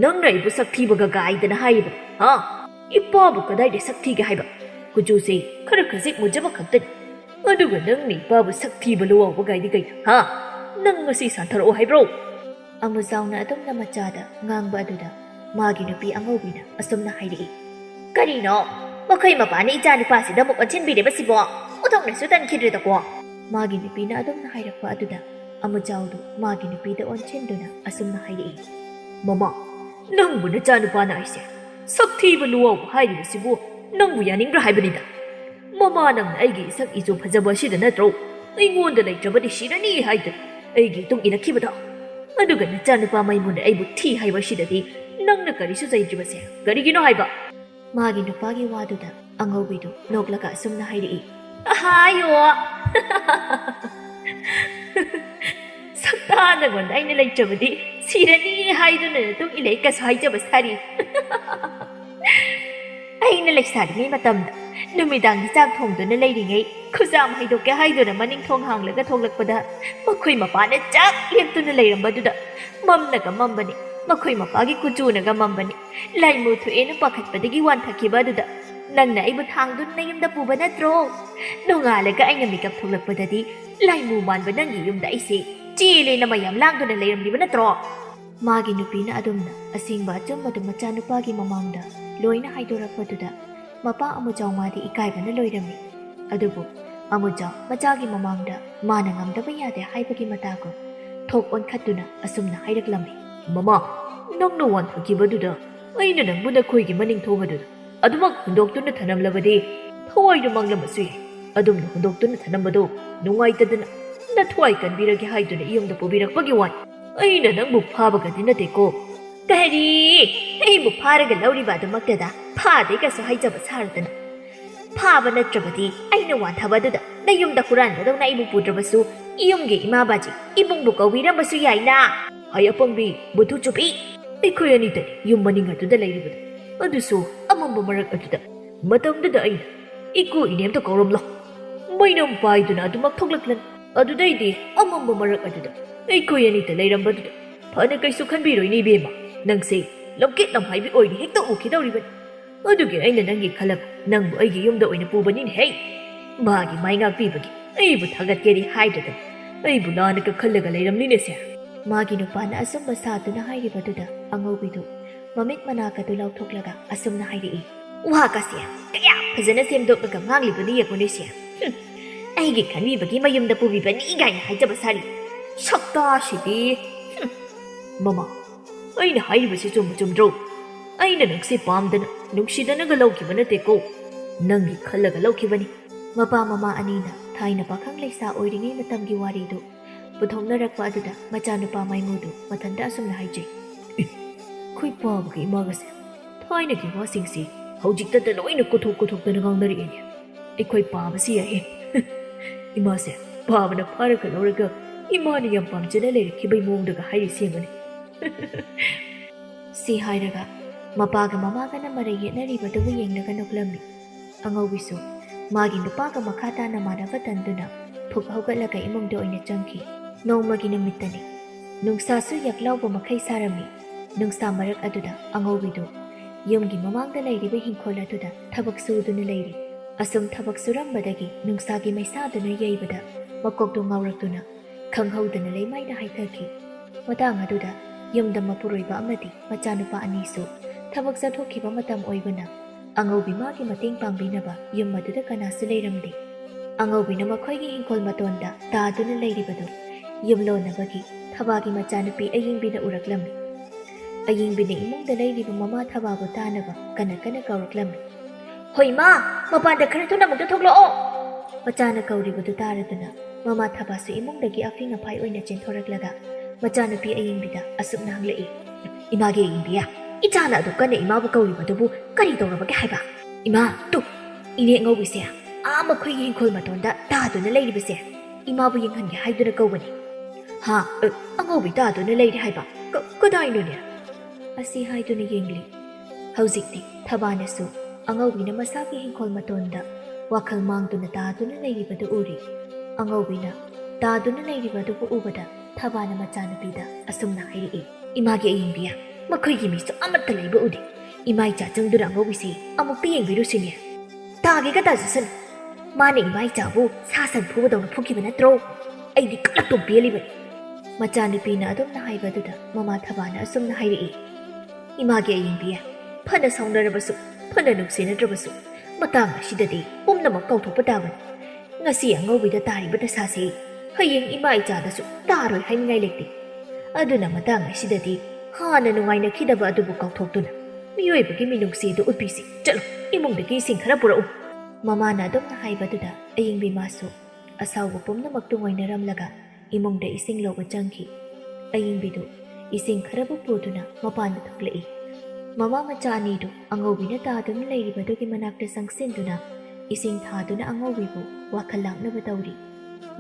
nang nai bu sakthi baga gaidana haiba ha ipa bu kadai de sakthi ga haiba kuju se khara khajik mujaba khakta aduga nang ni pa bu sakthi baluwa bu gaidi gai ha nang ngasi santharo haibro amuzauna adumna machada ngangba aduda magi nupi angobina asumna hairi karino makhai mapani ija nupa sida muk achin bi de basibo utong ne sutan khidre da ko magi nupi na adumna hairakwa aduda amujaudu magi nupi da onchinduna asumna hairi mama nangbu nacha nupa na aise sakthi baluwa hairi sibu nangbu yaningra haibanida mama nang aigi sak ijo phajaba sida natro aingonda leitrabadi shirani haida aigi tung ina khibada aduga nacha nupa maimuna aibu thi haiba sidadi nangna karisu jaidribase karigino haiba magi nupagi waduda angaubidu noklaga asumna hairi ahayo sakta nagon aina leitrabadi sirani haiduna tung ilai kasu haijaba sari aina leksari mi matamda numidang chak thongduna leiringai khuzam haidoke haiduna maning thong hanglaga thoglakpada makhoi mapana chak leptuna leirambaduda mamnaga mambani makhoi mapagi kuchunaga mambani laimu thuena pakhatpadagi wan thakibaduda nangna aibu thangdun nayumda puba natro nongalaga aina mikap thoglakpadadi laimu manba nangi yumda aise chile na mayam langduna leiramliba natro magi nupina adumna asingba achumbadu macha nupagi mamangda loina haidorakpaduda mapa amujau madi ikaibana loirami adubu amujau machagi mamangda mana ngamdaba yade haibagi matago thok on khatuna asumna hairaklammi mama ꯅꯪꯅ ꯋꯥꯟꯊꯈꯤꯕꯗꯨꯗ ꯑꯩꯅ ꯅꯪꯕꯨ ꯅꯈꯣꯏꯒꯤ ꯃꯅꯤꯡ ꯊꯣꯡꯕꯗꯨꯗ ꯑꯗꯨꯃꯛ ꯍꯨꯟꯗꯣꯛꯇꯨꯅ ꯊꯅꯝꯂꯕꯗꯤ ꯊꯋꯥꯏꯗꯨ ꯃꯥꯡꯂꯝꯕꯁꯨ ꯌꯥꯏ ꯑꯗꯨꯝꯅ ꯍꯨꯟꯗꯣꯛꯇꯨꯅ ꯊꯅꯝꯕꯗꯨ ꯅꯨꯡꯉꯥꯏꯇꯗꯅ ꯅꯊꯋꯥꯏ ꯀꯟꯕꯤꯔꯒꯦ ꯍꯥꯏꯗꯨꯅ ꯌꯨꯝꯗ ꯄꯨꯕꯤꯔꯛꯄꯒꯤ ꯋꯥꯅꯤ ꯑꯩꯅ ꯅꯪꯕꯨ ꯐꯥꯕꯒꯗꯤ ꯅꯠꯇꯦꯀꯣ ꯀꯔꯤ ꯑꯩꯕꯨ ꯐꯥꯔꯒ ꯂꯧꯔꯤꯕ ꯑꯗꯨꯃꯛꯇꯗ ꯐꯥꯗꯦꯒꯁꯨ ꯍꯥꯏꯖꯕ ꯁꯥꯔꯗꯅ ꯐꯥꯕ ꯅꯠꯇ꯭ꯔꯕꯗꯤ ꯑꯩꯅ ꯋꯥꯟꯊꯕꯗꯨꯗ ꯅꯌꯨꯝꯗ ꯍꯨꯔꯥꯟꯕꯗꯧꯅ ꯑꯩꯕꯨ ꯄꯨꯗ꯭ꯔꯕꯁꯨ ꯌꯨꯝꯒꯤ ꯏꯃꯥꯕꯥꯖꯤ ꯏꯕꯨꯡꯕꯨ ꯀꯧꯕꯤꯔꯝꯕꯁꯨ ꯌꯥꯏꯅ ꯍꯩ ꯑꯄꯪꯕꯤ ꯕꯨꯙꯨ ꯆꯨꯞꯄꯤ ꯑꯩꯈꯣꯏ ꯑꯅꯤꯇꯅꯤ ꯌꯨꯝ ꯃꯅꯤꯡ ꯑꯗꯨꯗ ꯂꯩꯔꯤꯕꯗꯨ ꯑꯗꯨꯁꯨ ꯑꯃꯝꯕ ꯃꯔꯛ ꯑꯗꯨꯗ ꯃꯇꯝꯗꯨꯗ ꯑꯩꯅ ꯏꯀꯨ ꯏꯅꯦꯝꯇ ꯀꯧꯔꯝꯂꯣ ꯃꯩꯅꯝ ꯄꯥꯏꯗꯨꯅ ꯑꯗꯨꯃꯛ ꯊꯣꯛꯂꯛꯂꯅꯤ ꯑꯗꯨꯗꯩꯗꯤ ꯑꯃꯝꯕ ꯃꯔꯛ ꯑꯗꯨꯗ ꯑꯩꯈꯣꯏ ꯑꯅꯤꯇ ꯂꯩꯔꯝꯕꯗꯨꯗ ꯐꯅ ꯀꯩꯁꯨ ꯈꯟꯕꯤꯔꯣꯏꯅꯦ ꯏꯕꯦꯝꯃ ꯅꯪꯁꯦ ꯂꯝꯀꯦꯠ ꯂꯝꯍꯥꯏꯕꯤ ꯑꯣꯏꯅ ꯍꯦꯛꯇ ꯎꯈꯤꯗꯧꯔꯤꯕꯅꯤ ꯑꯗꯨꯒꯤ ꯑꯩꯅ ꯅꯪꯒꯤ ꯈꯜꯂꯒ ꯅꯪꯕꯨ ꯑꯩꯒꯤ ꯌꯨꯝꯗ ꯑꯣꯏꯅ ꯄꯨꯕꯅꯤꯅꯦ ꯍꯦ ꯃꯥꯒꯤ ꯃꯥꯏ ꯉꯥꯛꯄꯤꯕꯒꯤ ꯑꯩꯕꯨ ꯊꯥꯒꯠꯀꯦꯗꯤ ꯍꯥꯏꯗ꯭ꯔꯗꯅ ꯑꯩꯕꯨ ꯂꯥꯟꯅꯒ ꯈꯜꯂꯒ ꯂꯩꯔꯝꯅꯤꯅꯦ ꯁꯦ ꯃꯥꯒꯤ ꯅꯨꯄꯥꯅ ꯑꯁꯨꯝꯕ ꯁꯥꯗꯨꯅ ꯍꯥꯏꯔꯤꯕꯗꯨꯗ ꯑꯉꯧꯕꯤꯗꯨ ꯃꯃꯤꯠ ꯃꯅꯥꯀꯗꯨ ꯂꯥꯎꯊꯣꯛꯂꯒ ꯑꯁꯨꯝꯅ ꯍꯥꯏꯔꯛꯏ ꯋꯥꯒꯁꯦ ꯀꯌꯥ ꯐꯖꯅ ꯁꯦꯝꯗꯣꯛꯂꯒ ꯉꯥꯡꯂꯤꯕꯅꯤ ꯌꯦꯡꯉꯨꯅꯦ ꯁꯦ ꯑꯩꯒꯤ ꯈꯟꯕꯤꯕꯒꯤ ꯃꯌꯨꯝꯗ ꯄꯨꯕꯤꯕꯅꯤ ꯒꯥꯏꯅ ꯍꯥꯏꯖꯕ ꯁꯥꯔꯤ ꯁꯛꯇꯥꯁꯤꯗꯤ ꯃꯃꯥ ꯑꯩꯅ ꯍꯥꯏꯔꯤꯕꯁꯤ ꯆꯨꯝꯗ꯭ꯔꯣ ꯑꯩꯅ ꯅꯪꯁꯦ ꯄꯥꯝꯗꯅ ꯅꯨꯡꯁꯤꯗꯅꯒ ꯂꯧꯈꯤꯕ ꯅꯠꯇꯦꯀꯣ ꯅꯪꯒꯤ ꯈꯜꯂꯒ ꯂꯧꯈꯤꯕꯅꯤ ꯃꯄꯥ ꯃꯃꯥ ꯑꯅꯤꯅ ꯊꯥꯏꯅ ꯄꯥꯈꯪ ꯂꯩꯁꯥ ꯑꯣꯏꯔꯤꯉꯩ ꯃꯇꯝꯒꯤ ꯋꯥꯔꯤꯗꯨ ꯄꯨꯊꯣꯛꯅꯔꯛꯄ ꯑꯗꯨꯗ ꯃꯆꯥꯅꯨꯄꯥ ꯃꯥꯏꯃꯨꯗꯨ ꯃꯊꯟꯇ ꯑꯁꯨꯝꯅ ꯍꯥꯏꯖꯩ ꯑꯩꯈꯣꯏ ꯄꯥꯕꯒ ꯏꯃꯥꯒꯁꯦ ꯊꯥꯏꯅꯒꯤ ꯋꯥꯁꯤꯡꯁꯤ ꯍꯧꯖꯤꯛꯇꯗ ꯂꯣꯏꯅ ꯀꯣꯊꯣꯛꯇꯅ ꯉꯥꯡꯅꯔꯛꯑꯦꯅꯦ ꯑꯩꯈꯣꯏ ꯄꯥꯕꯁꯤ ꯌꯥꯏꯌꯦ ꯏꯃꯥꯁꯦ ꯄꯥꯕꯅ ꯐꯥꯔꯒ ꯂꯧꯔꯒ ꯏꯃꯥꯅ ꯌꯥꯝ ꯄꯥꯝꯖꯅ ꯂꯩꯔꯛꯈꯤꯕꯩ ꯃꯑꯣꯡꯗꯒ ꯍꯥꯏꯔꯤ ꯁꯦꯝꯕꯅꯤ ꯁꯤ ꯍꯥꯏꯔꯒ ꯃꯄꯥꯒ ꯃꯃꯥꯒꯅ ꯃꯔꯩ ꯌꯦꯠꯅꯔꯤꯕꯗꯨꯕꯨ ꯌꯦꯡꯂꯒ ꯅꯣꯛꯂꯝꯃꯤ ꯑꯉꯧꯕꯤꯁꯨ ꯃꯥꯒꯤ ꯅꯨꯄꯥꯒ ꯃꯈꯥ ꯇꯥꯅ ꯃꯥꯟꯅꯕ ꯇꯟꯗꯨꯅ ꯐꯨꯛ ꯍꯧꯒꯠꯂꯒ ꯏꯃꯨꯡꯗ ꯑꯣꯏꯅ ꯆꯪꯈꯤ ꯅꯣꯡꯃꯒꯤ ꯅꯨꯃꯤꯠꯇꯅꯤ ꯅꯨꯡꯁꯥꯁꯨ ꯌꯛꯂꯥꯎꯕ ꯃꯈꯩ ꯁꯥꯔꯝꯃꯤ ꯅꯨꯡꯁꯥ ꯃꯔꯛ ꯑꯗꯨꯗ ꯑꯉꯧꯕꯤꯗꯨ ꯌꯨꯝꯒꯤ ꯃꯃꯥꯡꯗ ꯂꯩꯔꯤꯕ ꯍꯤꯡꯈꯣꯜ ꯑꯗꯨꯗ ꯊꯕꯛ ꯁꯨꯗꯨꯅ ꯂꯩꯔꯤ ꯑꯁꯨꯝ ꯊꯕꯛ ꯁꯨꯔꯝꯕꯗꯒꯤ ꯅꯨꯡꯁꯥꯒꯤ ꯃꯩꯁꯥꯗꯨꯅ ꯌꯩꯕꯗ ꯃꯀꯣꯛꯇꯨ ꯉꯥꯎꯔꯛꯇꯨꯅ ꯈꯪꯍꯧꯗꯅ ꯂꯩꯃꯥꯏꯗ ꯍꯥꯏꯊꯈꯤ ꯃꯇꯥꯡ ꯑꯗꯨꯗ ꯌꯨꯝꯗ ꯃꯄꯨꯔꯣꯏꯕ ꯑꯃꯗꯤ ꯃꯆꯥꯅꯨꯄꯥ ꯑꯅꯤꯁꯨ ꯊꯕꯛ ꯆꯠꯊꯣꯛꯈꯤꯕ ꯃꯇꯝ ꯑꯣꯏꯕꯅ ꯑꯉꯧꯕꯤ ꯃꯥꯒꯤ ꯃꯇꯦꯡ ꯄꯥꯡꯕꯤꯅꯕ ꯌꯨꯝ ꯑꯗꯨꯗ ꯀꯅꯥꯁꯨ ꯂꯩꯔꯝꯗꯦ ꯑꯉꯧꯕꯤꯅ ꯃꯈꯣꯏꯒꯤ ꯍꯤꯡꯈꯣꯜ ꯃꯇꯣꯟꯗ ꯇꯥꯗꯨꯅ ꯂꯩꯔꯤꯕꯗꯨ ꯌꯨꯝꯂꯣꯟꯅꯕꯒꯤ ꯊꯕꯥꯒꯤ ꯃꯆꯥꯅꯨꯄꯤ ꯑꯌꯤꯡꯕꯤꯅ ꯎꯔꯛꯂꯝꯃꯤ ꯑꯌꯤꯡꯕꯤꯅ ꯏꯃꯨꯡꯗ ꯂꯩꯔꯤꯕ ꯃꯃꯥ ꯊꯕꯥꯕꯨ ꯇꯥꯅꯕ ꯀꯟꯅ ꯀꯟꯅ ꯀꯧꯔꯛꯂꯝꯃꯤ ꯍꯣꯏ ꯃꯥ ꯃꯄꯥꯟꯗ ꯈꯔ ꯊꯨꯅ ꯑꯃꯨꯛꯇ ꯊꯣꯛꯂꯛꯑꯣ ꯃꯆꯥꯅ ꯀꯧꯔꯤꯕꯗꯨ ꯇꯥꯔꯗꯨꯅ ꯃꯃꯥ ꯊꯕꯥꯁꯨ ꯏꯃꯨꯡꯗꯒꯤ ꯑꯐꯤꯡ ꯑꯐꯥꯏ ꯑꯣꯏꯅ ꯆꯦꯟꯊꯣꯔꯛꯂꯒ ꯃꯆꯥꯅꯨꯄꯤ ꯑꯌꯤꯡꯕꯤꯗ ꯑꯁꯨꯝꯅ ꯍꯪꯂꯛꯏ ꯏꯃꯥꯒꯤ ꯑꯌꯤꯡꯕꯤꯌꯥ ꯏꯆꯥꯅ ꯑꯗꯨ ꯀꯟꯅ ꯏꯃꯥꯕꯨ ꯀꯧꯔꯤꯕꯗꯨꯕꯨ ꯀꯔꯤ ꯇꯧꯔꯕꯒꯦ ꯍꯥꯏꯕ ꯏꯃꯥ ꯇꯨ ꯏꯅꯦ ꯑꯉꯧꯕꯤꯁꯦ ꯃꯈꯣꯏꯒꯤ ꯍꯤꯡꯈꯣꯜ ꯃꯇꯣꯟꯗ ꯇꯥꯗꯨꯅ ꯂꯩꯔꯤꯕꯁꯦ ꯏꯃꯥꯕꯨ ꯌꯦꯡꯍꯟꯒꯦ ꯍꯥꯏꯗꯨꯅ ꯀꯧꯕꯅꯤ ꯍꯥ ꯑꯉꯧꯕꯤ ꯇꯥꯗꯨꯅ ꯂꯩꯔꯤ ꯍꯥꯏꯕ ꯀꯗꯥꯏꯅꯣꯅꯦ ꯑꯁꯤ ꯍꯥꯏꯗꯨꯅ ꯌꯦꯡꯂꯤ ꯍꯧꯖꯤꯛꯇꯤ ꯊꯕꯥꯅꯁꯨ ꯑꯉꯧꯕꯤꯅ ꯃꯁꯥꯒꯤ ꯍꯤꯡꯈꯣꯜ ꯃꯇꯣꯟꯗ ꯋꯥꯈꯜ ꯃꯥꯡꯗꯨꯅ ꯇꯥꯗꯨꯅ ꯂꯩꯔꯤꯕꯗꯨ ꯎꯔꯤ ꯑꯉꯧꯕꯤꯅ ꯇꯥꯗꯨꯅ ꯂꯩꯔꯤꯕꯗꯨꯕꯨ ꯎꯕꯗ ꯊꯕꯥꯅ ꯃꯆꯥꯅꯨꯄꯤꯗ ꯑꯁꯨꯝꯅ ꯍꯥꯏꯔꯛꯏ ꯏꯃꯥꯒꯤ ꯑꯌꯤꯡꯕꯤꯌꯥ ꯃꯈꯣꯏꯒꯤ ꯃꯤꯁꯨ ꯑꯃꯠꯇ ꯂꯩꯕ ꯎꯗꯦ ꯏꯃꯥ ꯏꯆꯥ ꯆꯪꯗꯨꯅ ꯑꯉꯧꯕꯤꯁꯤ ꯑꯃꯨꯛꯇ ꯌꯦꯡꯕꯤꯔꯨꯁꯤꯅꯦ ꯇꯥꯒꯦꯒ ꯇꯥꯖꯁꯅꯨ ꯃꯥꯅ ꯏꯃꯥ ꯏꯆꯥꯕꯨ ꯁꯥ ꯁꯟ ꯐꯨꯕꯗꯧꯅ ꯐꯨꯈꯤꯕ ꯅꯠꯇ꯭ꯔꯣ ꯑꯩꯗꯤ ꯀꯂꯛꯇꯣ ꯄꯦꯜꯂꯤꯕꯅꯤ ꯃꯆꯥꯅꯨꯄꯤꯅ ꯑꯗꯨꯝꯅ ꯍꯥꯏꯕꯗꯨꯗ ꯃꯃꯥ ꯊꯕꯥꯅ ꯑꯁꯨꯝꯅ ꯍꯥꯏꯔꯛꯏ ꯏꯃꯥꯒꯤ ꯑꯌꯤꯡꯕꯤꯌꯥ ꯐꯅ ꯁꯥꯎꯅꯔꯕꯁꯨ ꯐꯅ ꯅꯨꯡꯁꯤꯅꯗ꯭ꯔꯕꯁꯨ ꯃꯇꯥꯡ ꯑꯁꯤꯗꯗꯤ ꯄꯨꯝꯅꯃꯛ ꯀꯥꯎꯊꯣꯛꯄ ꯇꯥꯕꯅꯤ ꯉꯁꯤ ꯑꯉꯧꯕꯤꯗ ꯇꯥꯔꯤꯕ ꯗꯁꯥꯁꯤ ꯍꯌꯦꯡ ꯏꯃꯥ ꯏꯆꯥꯗꯁꯨ ꯇꯥꯔꯣꯏ ꯍꯥꯏꯅꯤꯡꯉꯥꯏ ꯂꯩꯇꯦ ꯑꯗꯨꯅ ꯃꯇꯥꯡ ꯑꯁꯤꯗꯗꯤ ꯍꯥꯟꯅ ꯅꯨꯡꯉꯥꯏꯅꯈꯤꯗꯕ ꯑꯗꯨꯕꯨ ꯀꯥꯎꯊꯣꯛꯇꯨꯅ ꯃꯤꯑꯣꯏꯕꯒꯤ ꯃꯤꯅꯨꯡꯁꯤ ꯑꯗꯨ ꯎꯠꯄꯤꯁꯤ ꯆꯠꯂꯣ ꯏꯃꯨꯡꯗꯒꯤ ꯏꯁꯤꯡ ꯈꯔ ꯄꯨꯔꯛꯎ ꯃꯃꯥꯅ ꯑꯗꯨꯝꯅ ꯍꯥꯏꯕꯗꯨꯗ ꯑꯌꯤꯡꯕꯤ ꯃꯥꯁꯨ ꯑꯁꯥꯎꯕ ꯄꯨꯝꯅꯃꯛ ꯇꯨꯡꯑꯣꯏꯅꯔꯝꯂꯒ ꯏꯃꯨꯡꯗ ꯏꯁꯤꯡ ꯂꯧꯕ ꯆꯪꯈꯤ ꯑꯌꯤꯡꯕꯤꯗꯨ ꯏꯁꯤꯡ ꯈꯔꯕꯨ ꯄꯨꯗꯨꯅ ꯃꯄꯥꯟꯗ ꯊꯣꯛꯂꯛꯏ ꯃꯃꯥ ꯃꯆꯥ ꯑꯅꯤꯗꯨ ꯑꯉꯧꯕꯤꯅ ꯇꯥꯗꯨꯅ ꯂꯩꯔꯤꯕꯗꯨꯒꯤ ꯃꯅꯥꯛꯇ ꯆꯪꯁꯤꯟꯗꯨꯅ ꯏꯁꯤꯡ ꯊꯥꯗꯨꯅ ꯑꯉꯧꯕꯤꯕꯨ ꯋꯥꯈꯜ ꯂꯥꯛꯅꯕ ꯇꯧꯔꯤ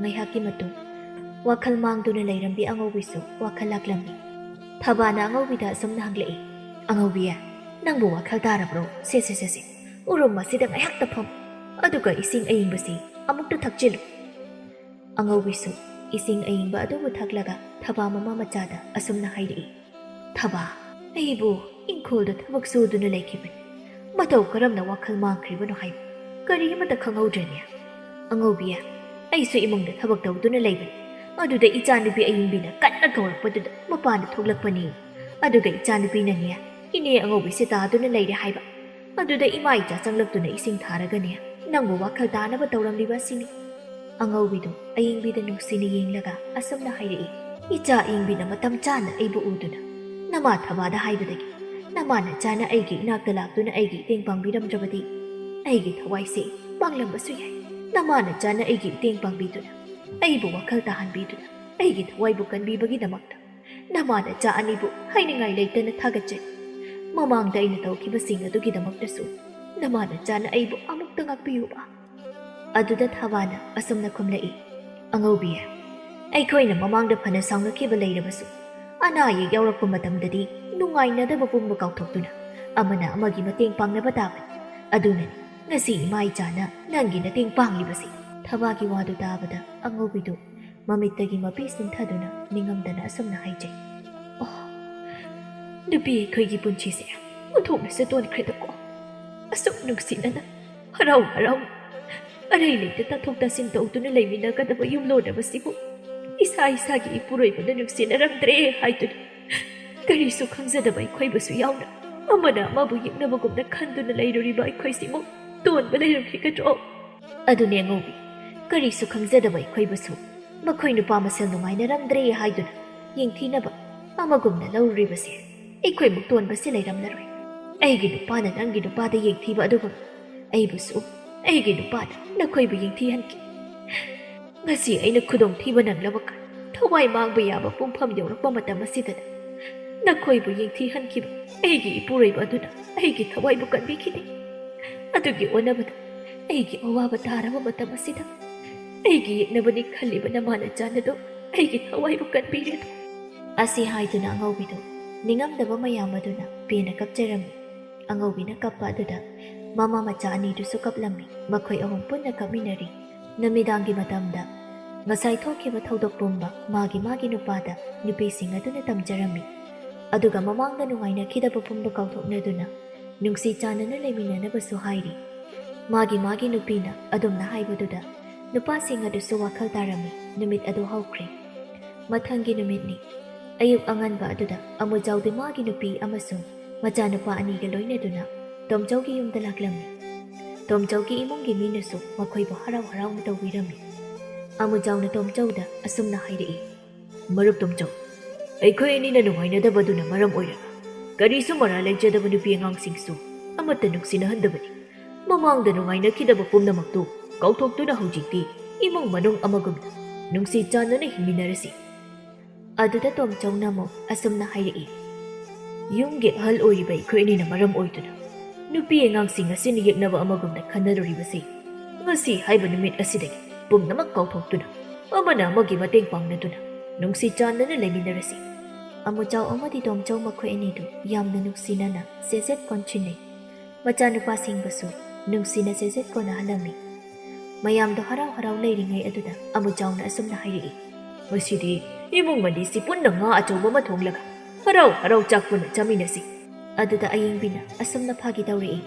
ꯉꯥꯏꯍꯥꯛꯀꯤ ꯃꯇꯨꯡ ꯋꯥꯈꯜ ꯃꯥꯡꯗꯨꯅ ꯂꯩꯔꯝꯕꯤ ꯑꯉꯧꯕꯤꯁꯨ ꯋꯥꯈꯜ ꯂꯥꯛꯂꯝꯃꯤ ꯊꯕꯥꯅ ꯑꯉꯧꯕꯤꯗ ꯑꯁꯨꯝꯅ ꯍꯪꯂꯛꯏ ꯑꯉꯧꯕꯤꯌꯥ ꯅꯪꯕꯨ ꯋꯥꯈꯜ ꯇꯥꯔꯕ꯭ꯔꯣ ꯁꯦ ꯎꯔꯨꯝ ꯑꯁꯤꯗ ꯉꯥꯏꯍꯥꯛꯇ ꯐꯝ ꯑꯗꯨꯒ ꯏꯁꯤꯡ ꯑꯏꯪꯕꯁꯤ ꯑꯃꯨꯛꯇ ꯊꯛꯆꯤꯜꯂꯨ ꯑꯉꯧꯕꯤꯁꯨ ꯏꯁꯤꯡ ꯑꯏꯪꯕ ꯑꯗꯨꯕꯨ ꯊꯛꯂꯒ ꯊꯕꯥ ꯃꯃꯥ ꯃꯆꯥꯗ ꯑꯁꯨꯝꯅ ꯍꯥꯏꯔꯛꯏ ꯊꯕꯥ ꯑꯩꯕꯨ ꯏꯪꯈꯣꯜꯗ ꯊꯕꯛ ꯁꯨꯗꯨꯅ ꯂꯩꯈꯤꯕꯅꯤ ꯃꯇꯧ ꯀꯔꯝꯅ ꯋꯥꯈꯜ ꯃꯥꯡꯈ꯭ꯔꯤꯕꯅꯣ ꯍꯥꯏꯕ ꯀꯔꯤꯃꯠꯇ ꯈꯪꯍꯧꯗ꯭ꯔꯦꯅꯦ ꯑꯉꯧꯕꯤꯌꯥ ꯑꯩꯁꯨ ꯏꯃꯨꯡꯗ ꯊꯕꯛ ꯇꯧꯗꯨꯅ ꯂꯩꯕꯅꯤ ꯑꯗꯨꯗ ꯏꯆꯥꯅꯨꯄꯤ ꯑꯌꯤꯡꯕꯤꯅ ꯀꯟꯅ ꯀꯧꯔꯛꯄꯗꯨꯗ ꯃꯄꯥꯟꯗ ꯊꯣꯛꯂꯛꯄꯅꯤ ꯑꯗꯨꯒ ꯏꯆꯥꯅꯨꯄꯤꯅꯅꯦ ꯏꯅꯦ ꯑꯉꯧꯕꯤꯁꯦ ꯇꯥꯗꯨꯅ ꯂꯩꯔꯦ ꯍꯥꯏꯕ ꯑꯗꯨꯗ ꯏꯃꯥ ꯏꯆꯥ ꯆꯪꯂꯛꯇꯨꯅ ꯏꯁꯤꯡ ꯊꯥꯔꯒꯅꯦ ꯅꯪꯕꯨ ꯋꯥꯈꯜ ꯇꯥꯅꯕ ꯇꯧꯔꯝꯂꯤꯕ ꯑꯁꯤꯅꯤ ꯑꯉꯧꯕꯤꯗꯨ ꯑꯌꯤꯡꯕꯤꯗ ꯅꯨꯡꯁꯤꯅ ꯌꯦꯡꯂꯒ ꯑꯁꯨꯝꯅ ꯍꯥꯏꯔꯛꯏ ꯏꯆꯥ ꯑꯌꯤꯡꯕꯤꯅ ꯃꯇꯝ ꯆꯥꯅ ꯑꯩꯕꯨ ꯎꯗꯨꯅ ꯅꯃꯥ ꯊꯕꯥꯗ ꯍꯥꯏꯕꯗꯒꯤ ꯅꯃꯥꯅ ꯆꯥꯅ ꯑꯩꯒꯤ ꯏꯅꯥꯛꯇ ꯂꯥꯛꯇꯨꯅ ꯑꯩꯒꯤ ꯏꯇꯦꯡ ꯄꯥꯡꯕꯤꯔꯝꯗ꯭ꯔꯕꯗꯤ ꯑꯩꯒꯤ ꯊꯋꯥꯏꯁꯦ ꯄꯥꯡꯂꯝꯕꯁꯨ ꯌꯥꯏ꯫ ꯅꯃꯥꯅ ꯆꯥꯅ ꯑꯩꯒꯤ ꯏꯇꯦꯡ ꯄꯥꯡꯕꯤꯗꯨꯅ ꯑꯩꯕꯨ ꯋꯥꯈꯜ ꯇꯥꯍꯟꯕꯤꯗꯨꯅ ꯑꯩꯒꯤ ꯊꯋꯥꯏꯕꯨ ꯀꯟꯕꯤꯕꯒꯤꯗꯃꯛꯇ ꯅꯃꯥꯅ ꯆꯥ ꯑꯅꯤꯕꯨ ꯍꯥꯏꯅꯤꯡꯉꯥꯏ ꯂꯩꯇꯅ ꯊꯥꯒꯠꯆꯔꯤ꯫ ꯃꯃꯥꯡꯗ ꯑꯩꯅ ꯇꯧꯈꯤꯕꯁꯤꯡ ꯑꯗꯨꯒꯤꯗꯃꯛꯇꯁꯨ ꯅꯃꯥꯅ ꯆꯥꯅ ꯑꯩꯕꯨ ꯑꯃꯨꯛꯇ ꯉꯥꯛꯄꯤꯌꯨꯕ꯫ ꯑꯗꯨꯗ ꯊꯕꯥꯅ ꯑꯁꯨꯝꯅ ꯈꯨꯝꯂꯛꯏ, ꯑꯉꯧꯕꯤ, ꯑꯩꯈꯣꯏꯅ ꯃꯃꯥꯡꯗ ꯐꯅ ꯁꯥꯎꯅꯈꯤꯕ ꯂꯩꯔꯕꯁꯨ ꯑꯅꯥ ꯑꯌꯦꯛ ꯌꯥꯎꯔꯛꯄ ꯃꯇꯝꯗꯗꯤ ꯅꯨꯡꯉꯥꯏꯅꯗꯕ ꯄꯨꯝꯕ ꯀꯥꯎꯊꯣꯛꯇꯨꯅ ꯑꯃꯅ ꯑꯃꯒꯤ ꯃꯇꯦꯡ ꯄꯥꯡꯅꯕ ꯇꯥꯕꯅꯤ꯫ ꯑꯗꯨꯅꯅꯤ ꯉꯁꯤ ꯏꯃꯥ ꯏꯆꯥꯅ ꯅꯪꯒꯤ ꯃꯇꯦꯡ ꯄꯥꯡꯂꯤꯕꯁꯤ꯫ ꯊꯕꯥꯒꯤ ꯋꯥꯗꯨ ꯇꯥꯕꯗ ꯑꯉꯧꯕꯤꯗꯨ ꯃꯃꯤꯠꯇꯒꯤ ꯃꯄꯤ ꯁꯤꯟꯊꯗꯨꯅ ꯅꯤꯡꯉꯝꯗꯅ ꯑꯁꯨꯝꯅ ꯍꯥꯏꯖꯩ, ꯅꯨꯄꯤ ꯑꯩꯈꯣꯏꯒꯤ ꯄꯨꯟꯁꯤꯁꯦ ꯑꯣꯟꯊꯣꯛꯅꯁꯨ ꯇꯣꯟꯈ꯭ꯔꯦꯗꯀꯣ꯫ ꯑꯁꯨꯛ ꯅꯨꯡꯁꯤꯅꯅ ꯍꯔꯥꯎ ꯍꯔꯥꯎꯅ ꯑꯔꯩ ꯂꯩꯇ ꯇꯥꯊꯣꯛ ꯇꯥꯁꯤꯟ ꯇꯧꯗꯨꯅ ꯂꯩꯃꯤꯟꯅꯒꯗꯕ ꯌꯨꯝꯂꯣꯟꯅꯕꯁꯤꯕꯨ ꯏꯁꯥ ꯏꯁꯥꯒꯤ ꯏꯄꯨꯔꯣꯏꯕꯅ ꯅꯨꯡꯁꯤꯅꯔꯝꯗ꯭ꯔꯦ ꯍꯥꯏꯗꯨꯅ ꯀꯔꯤꯁꯨ ꯈꯪꯖꯗꯕ ꯑꯩꯈꯣꯏꯕꯨꯁꯨ ꯌꯥꯎꯅ ꯑꯃꯅ ꯑꯃꯕꯨ ꯌꯦꯛꯅꯕꯒꯨꯝꯅ ꯈꯟꯗꯨꯅ ꯂꯩꯔꯨꯔꯤꯕ ꯑꯩꯈꯣꯏꯁꯤꯕꯨ ꯇꯣꯟꯕ ꯂꯩꯔꯝꯈꯤꯒꯗ꯭ꯔꯣ? ꯑꯗꯨꯅꯦ ꯑꯉꯧꯕꯤ, ꯀꯔꯤꯁꯨ ꯈꯪꯖꯗꯕ ꯑꯩꯈꯣꯏꯕꯨꯁꯨ ꯃꯈꯣꯏ ꯅꯨꯄꯥ ꯃꯁꯦꯜ ꯅꯨꯡꯉꯥꯏꯅꯔꯝꯗ꯭ꯔꯦ ꯍꯥꯏꯗꯨꯅ ꯌꯦꯡꯊꯤꯅꯕ ꯑꯃꯒꯨꯝꯅ ꯂꯧꯔꯨꯔꯤꯕꯁꯦ ꯑꯩꯈꯣꯏꯃꯨꯛ ꯇꯣꯟꯕꯁꯤ ꯂꯩꯔꯝꯂꯔꯣꯏ꯫ ꯑꯩꯒꯤ ꯅꯨꯄꯥꯅ ꯅꯪꯒꯤ ꯅꯨꯄꯥꯗ ꯌꯦꯡꯊꯤꯕ ꯑꯗꯨꯒ ꯑꯩꯕꯨꯁꯨ ꯑꯩꯒꯤ ꯅꯨꯄꯥꯅ ꯅꯈꯣꯏꯕꯨ ꯌꯦꯡꯊꯤꯍꯟꯈꯤ꯫ ꯉꯁꯤ ꯑꯩꯅ ꯈꯨꯗꯣꯡꯊꯤꯕ ꯅꯪꯂꯕ ꯀꯥꯟ ꯊꯋꯥꯏ ꯃꯥꯡꯕ ꯌꯥꯕ ꯄꯨꯡꯐꯝ ꯌꯧꯔꯛꯄ ꯃꯇꯝ ꯑꯁꯤꯗꯅ ꯅꯈꯣꯏꯕꯨ ꯌꯦꯡꯊꯤꯍꯟꯈꯤꯕ ꯑꯩꯒꯤ ꯏꯄꯨꯔꯣꯏꯕ ꯑꯗꯨꯅ ꯑꯩꯒꯤ ꯊꯋꯥꯏꯕꯨ ꯀꯟꯕꯤꯈꯤꯗꯦ꯫ ꯑꯗꯨꯒꯤ ꯑꯣꯟꯅꯕꯗ ꯑꯩꯒꯤ ꯑꯋꯥꯕ ꯇꯥꯔꯕ ꯃꯇꯝ ꯑꯁꯤꯗ ꯑꯩꯒꯤ ꯌꯦꯛꯅꯕꯅꯤ ꯈꯜꯂꯤꯕ ꯅꯃꯥꯅ ꯆꯥꯅꯗꯣ ꯑꯩꯒꯤ ꯊꯋꯥꯏꯕꯨ ꯀꯟꯕꯤꯔꯦꯗꯣ꯫ ꯑꯁꯤ ꯍꯥꯏꯗꯨꯅ ꯑꯉꯧꯕꯤꯗꯨ ꯅꯤꯡꯉꯝꯗꯕ ꯃꯌꯥꯝ ꯑꯗꯨꯅ ꯄꯦꯟꯅ ꯀꯞꯆꯔꯝꯃꯤ꯫ ꯑꯉꯧꯕꯤꯅ ꯀꯞꯄ ꯑꯗꯨꯗ ꯃꯃꯥ ꯃꯆꯥ ꯑꯅꯤꯗꯨꯁꯨ ꯀꯞꯂꯝꯃꯤ꯫ ꯃꯈꯣꯏ ꯑꯍꯨꯝ ꯄꯨꯟꯅ ꯀꯞꯃꯤꯟꯅꯔꯤ꯫ ꯅꯨꯃꯤꯗꯥꯡꯒꯤ ꯃꯇꯝꯗ ꯉꯁꯥꯏ ꯊꯣꯛꯈꯤꯕ ꯊꯧꯗꯣꯛ ꯄꯨꯝꯕ ꯃꯥꯒꯤ ꯅꯨꯄꯥꯗ ꯅꯨꯄꯤꯁꯤꯡ ꯑꯗꯨꯅ ꯇꯝꯖꯔꯝꯃꯤ꯫ ꯑꯗꯨꯒ ꯃꯃꯥꯡꯗ ꯅꯨꯡꯉꯥꯏꯅꯈꯤꯗꯕ ꯄꯨꯝꯕ ꯀꯥꯎꯊꯣꯛꯅꯗꯨꯅ ꯅꯨꯡꯁꯤ ꯆꯥꯟꯅꯅ ꯂꯩꯃꯤꯟꯅꯅꯕꯁꯨ ꯍꯥꯏꯔꯤ꯫ ꯃꯥꯒꯤ ꯅꯨꯄꯤꯅ ꯑꯗꯨꯝꯅ ꯍꯥꯏꯕꯗꯨꯗ ꯅꯨꯄꯥꯁꯤꯡ ꯑꯗꯨꯁꯨ ꯋꯥꯈꯜ ꯇꯥꯔꯝꯃꯤ꯫ ꯅꯨꯃꯤꯠ ꯑꯗꯨ ꯍꯧꯈ꯭ꯔꯦ꯫ ꯃꯊꯪꯒꯤ ꯅꯨꯃꯤꯠꯅꯤ꯫ ꯑꯌꯨꯛ ꯑꯉꯟꯕ ꯑꯗꯨꯗ ꯑꯃꯨꯖꯥꯎꯗꯤ ꯃꯥꯒꯤ ꯅꯨꯄꯤ ꯑꯃꯁꯨꯡ ꯃꯆꯥꯅꯨꯄꯥ ꯑꯅꯤꯒ ꯂꯣꯏꯅꯗꯨꯅ ꯇꯣꯝꯆꯧꯒꯤ ꯌꯨꯝꯗ ꯂꯥꯛꯂꯝꯃꯤ꯫ ꯇꯣꯝꯆꯧꯒꯤ ꯏꯃꯨꯡꯒꯤ ꯃꯤꯅꯁꯨ ꯃꯈꯣꯏꯕꯨ ꯍꯔꯥꯎ ꯍꯔꯥꯎꯅ ꯇꯧꯕꯤꯔꯝꯃꯤ꯫ ꯑꯃꯨꯖꯥꯎꯅ ꯇꯣꯝꯆꯧꯗ ꯑꯁꯨꯝꯅ ꯍꯥꯏꯔꯛꯏ, ꯃꯔꯨꯞ ꯇꯣꯝꯆꯧ, ꯑꯩꯈꯣꯏ ꯑꯅꯤꯅ ꯅꯨꯡꯉꯥꯏꯅꯗꯕꯗꯨꯅ ꯃꯔꯝ ꯑꯣꯏꯔꯒ ꯀꯔꯤꯁꯨ ꯃꯔꯥꯜ ꯂꯩꯖꯗꯕ ꯅꯨꯄꯤ ꯑꯉꯥꯡꯁꯤꯡꯁꯨ ꯑꯃꯠꯇ ꯅꯨꯡꯁꯤꯅꯍꯟꯗꯕꯅꯤ꯫ ꯃꯃꯥꯡꯗ ꯅꯨꯡꯉꯥꯏꯅꯈꯤꯗꯕ ꯄꯨꯝꯅꯃꯛꯇꯨ ꯀꯥꯎꯊꯣꯛꯇꯨꯅ ꯍꯧꯖꯤꯛꯇꯤ ꯏꯃꯨꯡ ꯃꯅꯨꯡ ꯑꯃꯒꯨꯝꯅ ꯅꯨꯡꯁꯤ ꯆꯥꯟꯅꯅ ꯍꯤꯡꯃꯤꯟꯅꯔꯁꯤ꯫ ꯑꯗꯨꯗ ꯇꯣꯝꯆꯧꯅ ꯑꯃꯨꯛ ꯑꯁꯨꯝꯅ ꯍꯥꯏꯔꯛꯏ, ꯌꯨꯝꯒꯤ ꯑꯍꯜ ꯑꯣꯏꯔꯤꯕ ꯑꯩꯈꯣꯏ ꯑꯅꯤꯅ ꯃꯔꯝ ꯑꯣꯏꯗꯨꯅ ꯅꯨꯄꯤ ꯑꯉꯥꯡꯁꯤꯡ ꯑꯁꯤꯅ ꯌꯦꯛꯅꯕ ꯑꯃꯒꯨꯝꯅ ꯈꯟꯅꯔꯨꯔꯤꯕꯁꯤ ꯉꯁꯤ ꯍꯥꯏꯕ ꯅꯨꯃꯤꯠ ꯑꯁꯤꯗꯒꯤ ꯄꯨꯝꯅꯃꯛ ꯀꯥꯎꯊꯣꯛꯇꯨꯅ ꯑꯃꯅ ꯑꯃꯒꯤ ꯃꯇꯦꯡ ꯄꯥꯡꯅꯗꯨꯅ ꯅꯨꯡꯁꯤ ꯆꯥꯟꯅꯅ ꯂꯩꯃꯤꯟꯅꯔꯁꯤ꯫ ꯑꯃꯨꯖꯥꯎ ꯑꯃꯗꯤ ꯇꯣꯝꯆꯧ ꯃꯈꯣꯏ ꯑꯅꯤꯗꯨ ꯌꯥꯝꯅ ꯅꯨꯡꯁꯤꯅꯅ ꯆꯦꯆꯦꯠ ꯀꯣꯟꯁꯤꯟꯅꯩ꯫ ꯃꯆꯥꯅꯨꯄꯥꯁꯤꯡꯕꯨꯁꯨ ꯅꯨꯡꯁꯤꯅ ꯆꯦꯆꯦꯠ ꯀꯣꯟꯅꯍꯜꯂꯝꯃꯤ꯫ ꯃꯌꯥꯝꯗꯣ ꯍꯔꯥꯎ ꯍꯔꯥꯎ ꯂꯩꯔꯤꯉꯩ ꯑꯗꯨꯗ ꯑꯃꯨꯖꯥꯎꯅ ꯑꯁꯨꯝꯅ ꯍꯥꯏꯔꯛꯏ, ꯉꯁꯤꯗꯤ ꯏꯃꯨꯡ ꯃꯅꯤꯁꯤ ꯄꯨꯟꯅ ꯉꯥ ꯑꯆꯧꯕ ꯑꯃ ꯊꯣꯡꯂꯒ ꯍꯔꯥꯎ ꯍꯔꯥꯎ ꯆꯥꯛ ꯄꯨꯟꯅ ꯆꯥꯃꯤꯟꯅꯁꯤ꯫ ꯑꯗꯨꯗ ꯑꯌꯦꯡꯕꯤꯅ ꯑꯁꯨꯝꯅ ꯐꯥꯒꯤ ꯇꯧꯔꯛꯏ,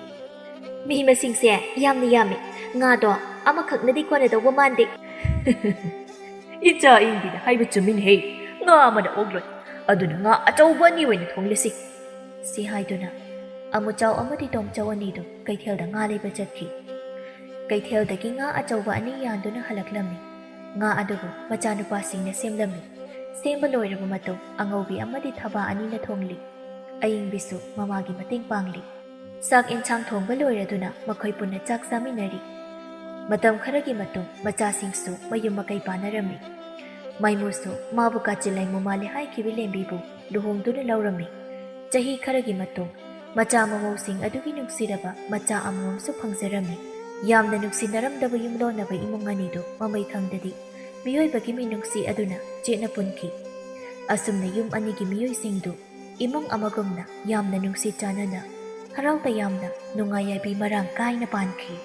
ꯃꯤ ꯃꯁꯤꯡꯁꯦ ꯌꯥꯝꯅ ꯌꯥꯝꯃꯤ, ꯉꯥꯗꯣ ꯑꯃꯈꯛꯅꯗꯤ ꯀꯣꯟꯅꯗꯧꯕ ꯃꯥꯟꯗꯦ꯫ ꯏꯆꯥ ꯑꯌꯦꯡꯕꯤꯅ ꯍꯥꯏꯕ ꯆꯨꯝꯃꯤꯅꯦꯍꯦ, ꯉꯥ ꯑꯃꯅ ꯑꯣꯛꯂꯣꯏ, ꯑꯗꯨꯅ ꯉꯥ ꯑꯆꯧꯕ ꯑꯅꯤ ꯑꯣꯏꯅ ꯊꯣꯡꯂꯁꯤ꯫ ꯁꯤ ꯍꯥꯏꯗꯨꯅ ꯑꯃꯨꯖꯥꯎ ꯑꯃꯗꯤ ꯇꯣꯝꯆꯧ ꯑꯅꯤꯗꯨ ꯀꯩꯊꯦꯜꯗ ꯉꯥ ꯂꯩꯕ ꯆꯠꯈꯤ꯫ ꯀꯩꯊꯦꯜꯗꯒꯤ ꯉꯥ ꯑꯆꯧꯕ ꯑꯅꯤ ꯌꯥꯟꯗꯨꯅ ꯍꯜꯂꯛꯂꯝꯃꯤ꯫ ꯉꯥ ꯑꯗꯨꯕꯨ ꯃꯆꯥꯅꯨꯄꯥꯁꯤꯡꯅ ꯁꯦꯝꯂꯝꯃꯤ꯫ ꯁꯦꯝꯕ ꯂꯣꯏꯔꯕ ꯃꯇꯨꯡ ꯑꯉꯧꯕꯤ ꯑꯃꯗꯤ ꯊꯕꯥ ꯑꯅꯤꯅ ꯊꯣꯡꯂꯤ꯫ ꯑꯌꯤꯡꯕꯤꯁꯨ ꯃꯃꯥꯒꯤ ꯃꯇꯦꯡ ꯄꯥꯡꯂꯤ꯫ ꯆꯥꯛ ꯏꯟꯁꯥꯡ ꯊꯣꯡꯕ ꯂꯣꯏꯔꯗꯨꯅ ꯃꯈꯣꯏ ꯄꯨꯟꯅ ꯆꯥꯛ ꯆꯥꯃꯤꯟꯅꯔꯤ꯫ ꯃꯇꯝ ꯈꯔꯒꯤ ꯃꯇꯨꯡ ꯃꯆꯥꯁꯤꯡꯁꯨ ꯃꯌꯨꯝ ꯃꯀꯩ ꯄꯥꯟꯅꯔꯝꯃꯤ꯫ ꯃꯥꯏꯃꯨꯁꯨ ꯃꯥꯕꯨ ꯀꯥꯆꯤꯜꯂꯩ ꯃꯃꯥꯂꯦ ꯍꯥꯏꯈꯤꯕ ꯂꯦꯝꯕꯤꯕꯨ ꯂꯨꯍꯣꯡꯗꯨꯅ ꯂꯧꯔꯝꯃꯤ꯫ ꯆꯍꯤ ꯈꯔꯒꯤ ꯃꯇꯨꯡ ꯃꯆꯥ ꯃꯃꯧꯁꯤꯡ ꯑꯗꯨꯒꯤ ꯅꯨꯡꯁꯤꯔꯕ ꯃꯆꯥ ꯑꯃꯃꯝꯁꯨ ꯐꯪꯖꯔꯝꯃꯤ꯫ ꯌꯥꯝꯅ ꯅꯨꯡꯁꯤꯅꯔꯝꯗꯕ ꯌꯨꯝꯂꯣꯟꯅꯕ ꯏꯃꯨꯡ ꯑꯅꯤꯗꯨ ꯃꯃꯩ ꯈꯪꯗꯗꯤ ꯃꯤꯑꯣꯏꯕꯒꯤ ꯃꯤꯅꯨꯡꯁꯤ ꯑꯗꯨꯅ ꯆꯦꯠꯅ ꯄꯨꯟꯈꯤ꯫ ꯑꯁꯨꯝꯅ ꯌꯨꯝ ꯑꯅꯤꯒꯤ ꯃꯤꯑꯣꯏꯁꯤꯡꯗꯨ ꯏꯃꯨꯡ ꯑꯃꯒꯨꯝꯅ ꯌꯥꯝꯅ ꯅꯨꯡꯁꯤ ꯆꯥꯟꯅꯅ ꯍꯔꯥꯎ ꯇꯌꯥꯝꯅ ꯅꯨꯡꯉꯥꯏ ꯌꯥꯏꯕꯤ ꯃꯔꯥꯡ ꯀꯥꯏꯅ ꯄꯥꯟꯈꯤ꯫